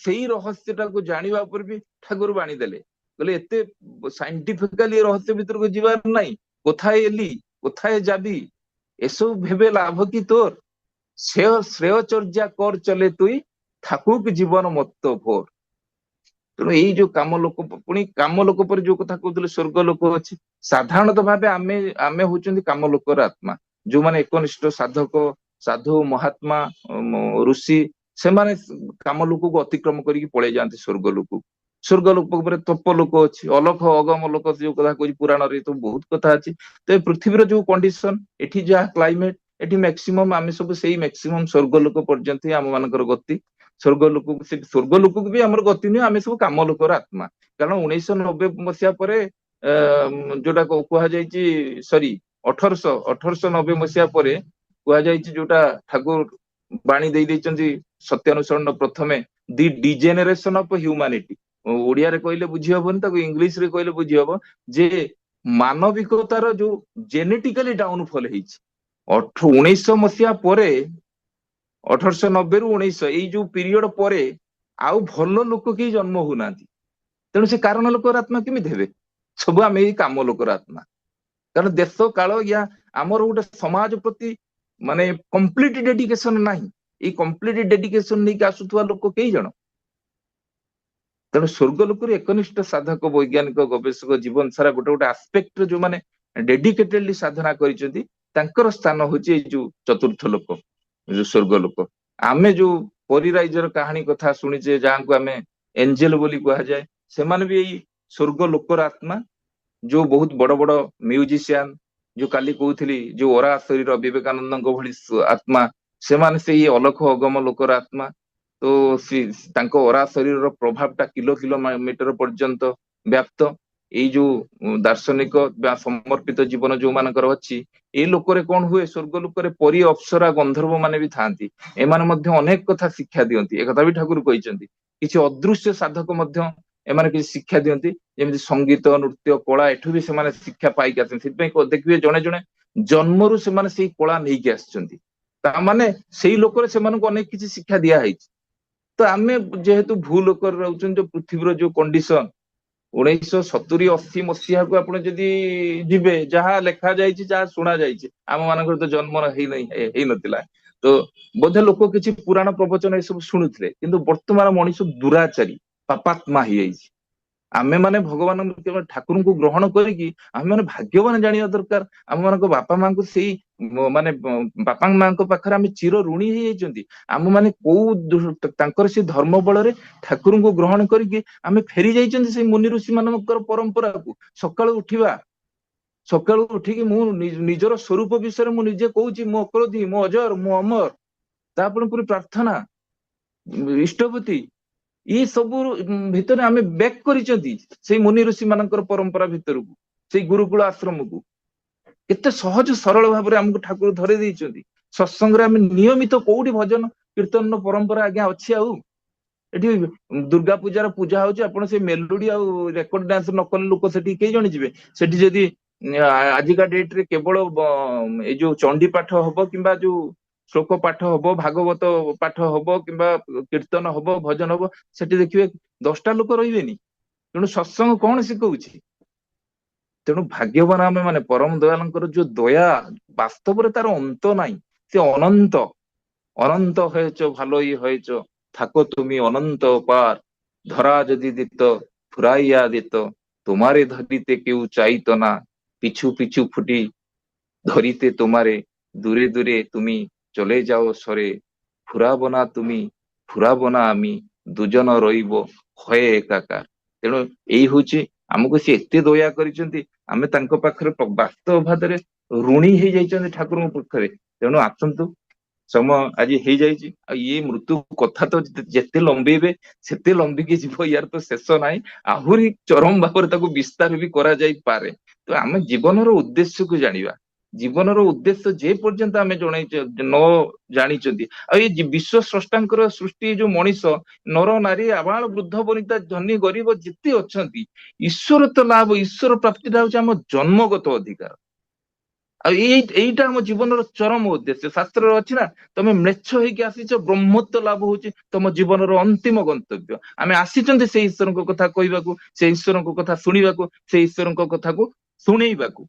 ସେଇ ରହସ୍ୟଟାକୁ ଜାଣିବା ଉପରେ ବି ଠାକୁର ବାଣୀ ଦେଲେ, କହିଲେ ଏତେ ସାଇଣ୍ଟିଫିକାଲି ରହସ୍ୟ ଭିତରକୁ ଯିବାର ନାହିଁ। কোথায় এলি, কোথায় যাবি, এসব ভেবে লাভ কি তোর, শ্রেয় চর্যা কর চলে তুই, থাকুক জীবন মত্ত ভোর। ତେଣୁ ଏଇ ଯୋଉ କାମ ଲୋକ, ପୁଣି କାମ ଲୋକ ପରେ ଯୋଉ କଥା କହୁଥିଲେ ସ୍ୱର୍ଗ ଲୋକ ଅଛି, ସାଧାରଣତଃ ଭାବେ ଆମେ ହଉଛନ୍ତି କାମ ଲୋକର ଆତ୍ମା। ଯୋଉମାନେ ଏକନିଷ୍ଠ ସାଧକ, ସାଧୁ, ମହାତ୍ମା, ଋଷି, ସେମାନେ କାମ ଲୋକକୁ ଅତିକ୍ରମ କରିକି ପଳେଇ ଯାଆନ୍ତି ସ୍ୱର୍ଗ ଲୋକକୁ। ସ୍ୱର୍ଗ ଲୋକ ଉପରେ ତପ ଲୋକ ଅଛି, ଅଲୋକ ଅଗମ ଲୋକ ଯୋଉ କଥା କହୁଛି ପୁରାଣରେ, ତ ବହୁତ କଥା ଅଛି। ତ ଏ ପୃଥିବୀର ଯୋଉ କଣ୍ଡିସନ, ଏଠି ଯାହା କ୍ଲାଇମେଟ, ଏଠି ମ୍ୟାକ୍ସିମମ୍ ଆମେ ସବୁ ସେଇ ମ୍ୟାକ୍ସିମମ୍ ସ୍ୱର୍ଗ ଲୋକ ପର୍ଯ୍ୟନ୍ତ ହିଁ ଆମ ମାନଙ୍କର ଗତି। ସ୍ୱର୍ଗ ଲୋକକୁ, ସେ ସ୍ୱର୍ଗ ଲୋକକୁ ବି ଆମର ଗତି ନୁହେଁ, ଆମେ ସବୁ କାମ ଲୋକର ଆତ୍ମା। କାରଣ 1990 ପରେ ଯୋଉଟା କୁହାଯାଇଛି, ସରି 1890 ପରେ କୁହାଯାଇଛି, ଯୋଉଟା ଠାକୁର ବାଣୀ ଦେଇ ଦେଇଛନ୍ତି ସତ୍ୟାନୁସରଣ ପ୍ରଥମେ, ଦି ଡିଜେନେରେସନ ଅଫ ହ୍ୟୁମାନିଟି। ଓଡିଆରେ କହିଲେ ବୁଝି ହବନି, ତାକୁ ଇଂଲିଶ ରେ କହିଲେ ବୁଝି ହବ ଯେ ମାନବିକତାର ଯୋଉ ଜେନେଟିକାଲି ଡାଉନଫଲ ହେଇଛି 1900 ପରେ, 1890 ରୁ 1900, ଏଇ ଯୋଉ ପିରିୟଡ ପରେ ଆଉ ଭଲ ଲୋକ କେହି ଜନ୍ମ ହଉନାହାନ୍ତି। ତେଣୁ ସେ କାରଣ ଲୋକର ଆତ୍ମା କେମିତି ହେବେ? ସବୁ ଆମେ ଏଇ କାମ ଲୋକର ଆତ୍ମା। କାରଣ ଦେଶ କାଳ ୟା ଆମର ଗୋଟେ ସମାଜ ପ୍ରତି ମାନେ କମ୍ପ୍ଲିଟ ଡେଡିକେସନ ନାହିଁ। ଏଇ କମ୍ପ୍ଲିଟ ଡେଡିକେସନ ନେଇକି ଆସୁଥିବା ଲୋକ କେଇ ଜଣ? ତେଣୁ ସ୍ୱର୍ଗ ଲୋକରୁ ଏକନିଷ୍ଠ ସାଧକ, ବୈଜ୍ଞାନିକ, ଗବେଷକ, ଜୀବନ ସାରା ଗୋଟେ ଗୋଟେ ଆସ୍ପେକ୍ଟରେ ଯୋଉମାନେ ଡେଡିକେଟେଡଲି ସାଧନା କରିଛନ୍ତି, ତାଙ୍କର ସ୍ଥାନ ହଉଛି ଏଇ ଯୋଉ ଚତୁର୍ଥ ଲୋକ, ଯୋଉ ସ୍ୱର୍ଗ ଲୋକ। ଆମେ ଯୋଉ ପରିରାଇଜର କାହାଣୀ କଥା ଶୁଣିଛେ, ଯାହାକୁ ଆମେ ଏଞ୍ଜେଲ ବୋଲି କୁହାଯାଏ, ସେମାନେ ବି ଏଇ ସ୍ୱର୍ଗ ଲୋକର ଆତ୍ମା। ଯୋଉ ବହୁତ ବଡ ବଡ ମ୍ୟୁଜିସିଆନ, ଯୋଉ କାଲି କହୁଥିଲି, ଯୋଉ ଅରା ଶରୀର ବିବେକାନନ୍ଦଙ୍କ ଭଳି ଆତ୍ମା, ସେମାନେ ସେଇ ଅଲଖ ଅଗମ ଲୋକର ଆତ୍ମା। ତ ତାଙ୍କ ଅରା ଶରୀରର ପ୍ରଭାବ ଟା କିଲୋମିଟର ପର୍ଯ୍ୟନ୍ତ ବ୍ୟାପ୍ତ। ଏଇ ଯୋଉ ଦାର୍ଶନିକ ବା ସମର୍ପିତ ଜୀବନ ଯୋଉମାନଙ୍କର ଅଛି, ଏଇ ଲୋକରେ କଣ ହୁଏ, ସ୍ୱର୍ଗ ଲୋକରେ ପରି, ଅପ୍ସରା, ଗନ୍ଧର୍ବ ମାନେ ବି ଥାଆନ୍ତି। ଏମାନେ ମଧ୍ୟ ଅନେକ କଥା ଶିକ୍ଷା ଦିଅନ୍ତି, ଏକଥା ବି ଠାକୁର କହିଛନ୍ତି। କିଛି ଅଦୃଶ୍ୟ ସାଧକ ମଧ୍ୟ ଏମାନେ କିଛି ଶିକ୍ଷା ଦିଅନ୍ତି, ଯେମିତି ସଙ୍ଗୀତ, ନୃତ୍ୟ, କଳା, ଏଠୁ ବି ସେମାନେ ଶିକ୍ଷା ପାଇକି ଆସନ୍ତି। ସେଥିପାଇଁ ଦେଖିବେ ଜଣେ ଜଣେ ଜନ୍ମରୁ ସେମାନେ ସେଇ କଳା ନେଇକି ଆସିଛନ୍ତି। ତାମାନେ ସେଇ ଲୋକରେ ସେମାନଙ୍କୁ ଅନେକ କିଛି ଶିକ୍ଷା ଦିଆହେଇଛି। ତ ଆମେ ଯେହେତୁ ଭୂ ଲୋକରେ ରହୁଛନ୍ତି, ଯୋଉ ପୃଥିବୀର ଯୋଉ କଣ୍ଡିସନ, 1970-80 ଆପଣ ଯଦି ଯିବେ, ଯାହା ଲେଖା ଯାଇଛି, ଯାହା ଶୁଣା ଯାଇଛି, ଆମ ମାନଙ୍କର ତ ଜନ୍ମ ହେଇନଥିଲା, ତ ବୋଧେ ଲୋକ କିଛି ପୁରାଣ ପ୍ରବଚନ ଏସବୁ ଶୁଣୁଥିଲେ। କିନ୍ତୁ ବର୍ତ୍ତମାନ ମଣିଷ ଦୁରାଚାରୀ, ପାପାତ୍ମା ହେଇଯାଇଛି। ଆମେ ମାନେ ଭଗବାନ ଠାକୁରଙ୍କୁ ଗ୍ରହଣ କରିକି ଆମେ ମାନେ ଭାଗ୍ୟବାନ ଜାଣିବା ଦରକାର। ଆମ ମାନଙ୍କ ବାପା ମାଙ୍କୁ ସେଇ ମାନେ ବାପା ମାଙ୍କ ପାଖରେ ଆମେ ଚିର ଋଣୀ ହେଇଯାଇଛନ୍ତି। ଆମ ମାନେ କୋଉ ତାଙ୍କର ସେ ଧର୍ମ ବଳରେ ଠାକୁରଙ୍କୁ ଗ୍ରହଣ କରିକି ଆମେ ଫେରି ଯାଇଛନ୍ତି ସେଇ ମୁନି ଋଷି ମାନଙ୍କର ପରମ୍ପରାକୁ। ସକାଳୁ ଉଠିବା, ସକାଳୁ ଉଠିକି ମୁଁ ନିଜର ସ୍ୱରୂପ ବିଷୟରେ ମୁଁ ନିଜେ କହୁଛି, ମୁଁ ଅକ୍ରୋଧି, ମୁଁ ଅଜର, ମୁଁ ଅମର। ତାପରେ ପୁଣି ପ୍ରାର୍ଥନା, ଇଷ୍ଟପତି, ଏଇ ସବୁ ଭିତରେ ଆମେ ବ୍ୟାକ୍ କରିଛନ୍ତି ସେଇ ମୁନି ଋଷି ମାନଙ୍କର ପରମ୍ପରା ଭିତରକୁ, ସେଇ ଗୁରୁକୁଳ ଆଶ୍ରମକୁ। କେତେ ସହଜ ସରଳ ଭାବରେ ଆମକୁ ଠାକୁର ଧରେଇ ଦେଇଛନ୍ତି। ସତ୍ସଙ୍ଗରେ ଆମେ ନିୟମିତ କୋଉଠି ଭଜନ କୀର୍ତ୍ତନର ପରମ୍ପରା ଆଜ୍ଞା ଅଛି? ଆଉ ଏଠି ଦୁର୍ଗା ପୂଜାର ପୂଜା ହଉଛି, ଆପଣ ସେ ମେଲୋଡି ଆଉ ରେକର୍ଡ ଡ୍ୟାନ୍ସ ନ କଲେ ଲୋକ ସେଠି କେଇ ଜଣ ଯିବେ? ସେଠି ଯଦି ଆଜିକା ଡେଟ ରେ କେବଳ ଏଇ ଯୋଉ ଚଣ୍ଡୀ ପାଠ ହବ, କିମ୍ବା ଯୋଉ ଶ୍ଲୋକ ପାଠ ହବ, ଭାଗବତ ପାଠ ହବ, କିମ୍ବା କୀର୍ତ୍ତନ ହବ, ଭଜନ ହବ, ସେଠି ଦେଖିବେ 10ଟା ଲୋକ ରହିବେନି। ତେଣୁ ସତ୍ସଙ୍ଗ କଣ ଶିଖଉଛି? ତେଣୁ ଭାଗ୍ୟବାନ ଆମେ ମାନେ, ପରମ ଦୟାଳଙ୍କର ଯୋଉ ଦୟା, ବାସ୍ତବରେ ତାର ଅନ୍ତ ନାହିଁ, ସେ ଅନନ୍ତ। অনন্ত হয়েছ, ভালোই হয়েছ, থাকো তুমি অনন্ত পার, ধরা যদি দিত ফুরাইয়া দিত, তোমারে ধরিতে কেউ চাইতো না, পিছু পিছু ফুটি ধরিতে তোমারে, দূরে দূরে তুমি চলে যাও সরে, ফুরাবো না তুমি, ফুরাবো না আমি, দুজন রইব হয়ে একাକାର। ତେଣୁ ଏଇ ହଉଛି, ଆମକୁ ସେ ଏତେ ଦୟା କରିଛନ୍ତି, ଆମେ ତାଙ୍କ ପାଖରେ ବାସ୍ତବ ଭାବରେ ଋଣୀ ହେଇଯାଇଛନ୍ତି ଠାକୁରଙ୍କ ପାଖରେ। ତେଣୁ ଆସନ୍ତୁ, ସମୟ ଆଜି ହେଇଯାଇଛି, ଆଉ ଇଏ ମୃତ୍ୟୁ କଥା ତ ଯେତେ ଲମ୍ବେଇବେ ସେତେ ଲମ୍ବିକି ଯିବ, ୟାର ତ ଶେଷ ନାହିଁ। ଆହୁରି ଚରମ ଭାବରେ ତାକୁ ବିସ୍ତାର ବି କରାଯାଇପାରେ। ତ ଆମେ ଜୀବନର ଉଦ୍ଦେଶ୍ୟକୁ ଜାଣିବା। ଜୀବନର ଉଦ୍ଦେଶ୍ୟ ଯେ ପର୍ଯ୍ୟନ୍ତ ଆମେ ନ ଜାଣିଛନ୍ତି, ଆଉ ଏଇ ବିଶ୍ଵ ସ୍ରଷ୍ଟାଙ୍କର ସୃଷ୍ଟି, ଯୋଉ ମଣିଷ, ନର ନାରୀ, ଆବାଳ ବୃଦ୍ଧ ବନିତା, ଧନୀ ଗରିବ ଯେତେ ଅଛନ୍ତି, ଈଶ୍ୱର ତ ଲାଭ, ଈଶ୍ୱର ପ୍ରାପ୍ତିଟା ହଉଛି ଆମ ଜନ୍ମଗତ ଅଧିକାର। ଆଉ ଏଇଟା ଆମ ଜୀବନର ଚରମ ଉଦ୍ଦେଶ୍ୟ। ଶାସ୍ତ୍ରରେ ଅଛି ନା, ତମେ ମ୍ଲେଚ୍ଛ ହେଇକି ଆସିଛ, ବ୍ରହ୍ମତ୍ୱ ଲାଭ ହଉଛି ତମ ଜୀବନର ଅନ୍ତିମ ଗନ୍ତବ୍ୟ। ଆମେ ଆସିଛନ୍ତି ସେଇ ଈଶ୍ୱରଙ୍କ କଥା କହିବାକୁ, ସେ ଈଶ୍ୱରଙ୍କ କଥା ଶୁଣିବାକୁ, ସେ ଈଶ୍ୱରଙ୍କ କଥାକୁ ଶୁଣେଇବାକୁ।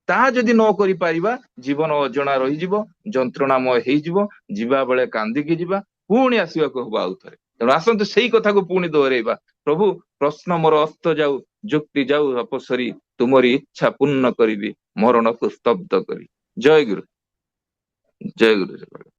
ତାହା ଯଦି ନ କରିପାରିବା, ଜୀବନ ଅଜଣା ରହିଯିବ, ଯନ୍ତ୍ରଣାମୟ ହେଇଯିବ, ଯିବା ବେଳେ କାନ୍ଦିକି ଯିବା, ପୁଣି ଆସିବାକୁ ହବ ଆଉ ଥରେ। ତେଣୁ ଆସନ୍ତୁ ସେଇ କଥାକୁ ପୁଣି ଦୋହରେଇବା, ପ୍ରଭୁ ପ୍ରଶ୍ନ ମୋର ଅସ୍ତ ଯାଉ, ଯୁକ୍ତି ଯାଉ ଅପସରି, ତୁମରି ଇଚ୍ଛା ପୂର୍ଣ୍ଣ କରିବି, ମରଣକୁ ସ୍ତବ୍ଧ କରି। ଜୟ ଗୁରୁ। ଜୟ ଗୁରୁ ଜୟ ଗୁରୁ।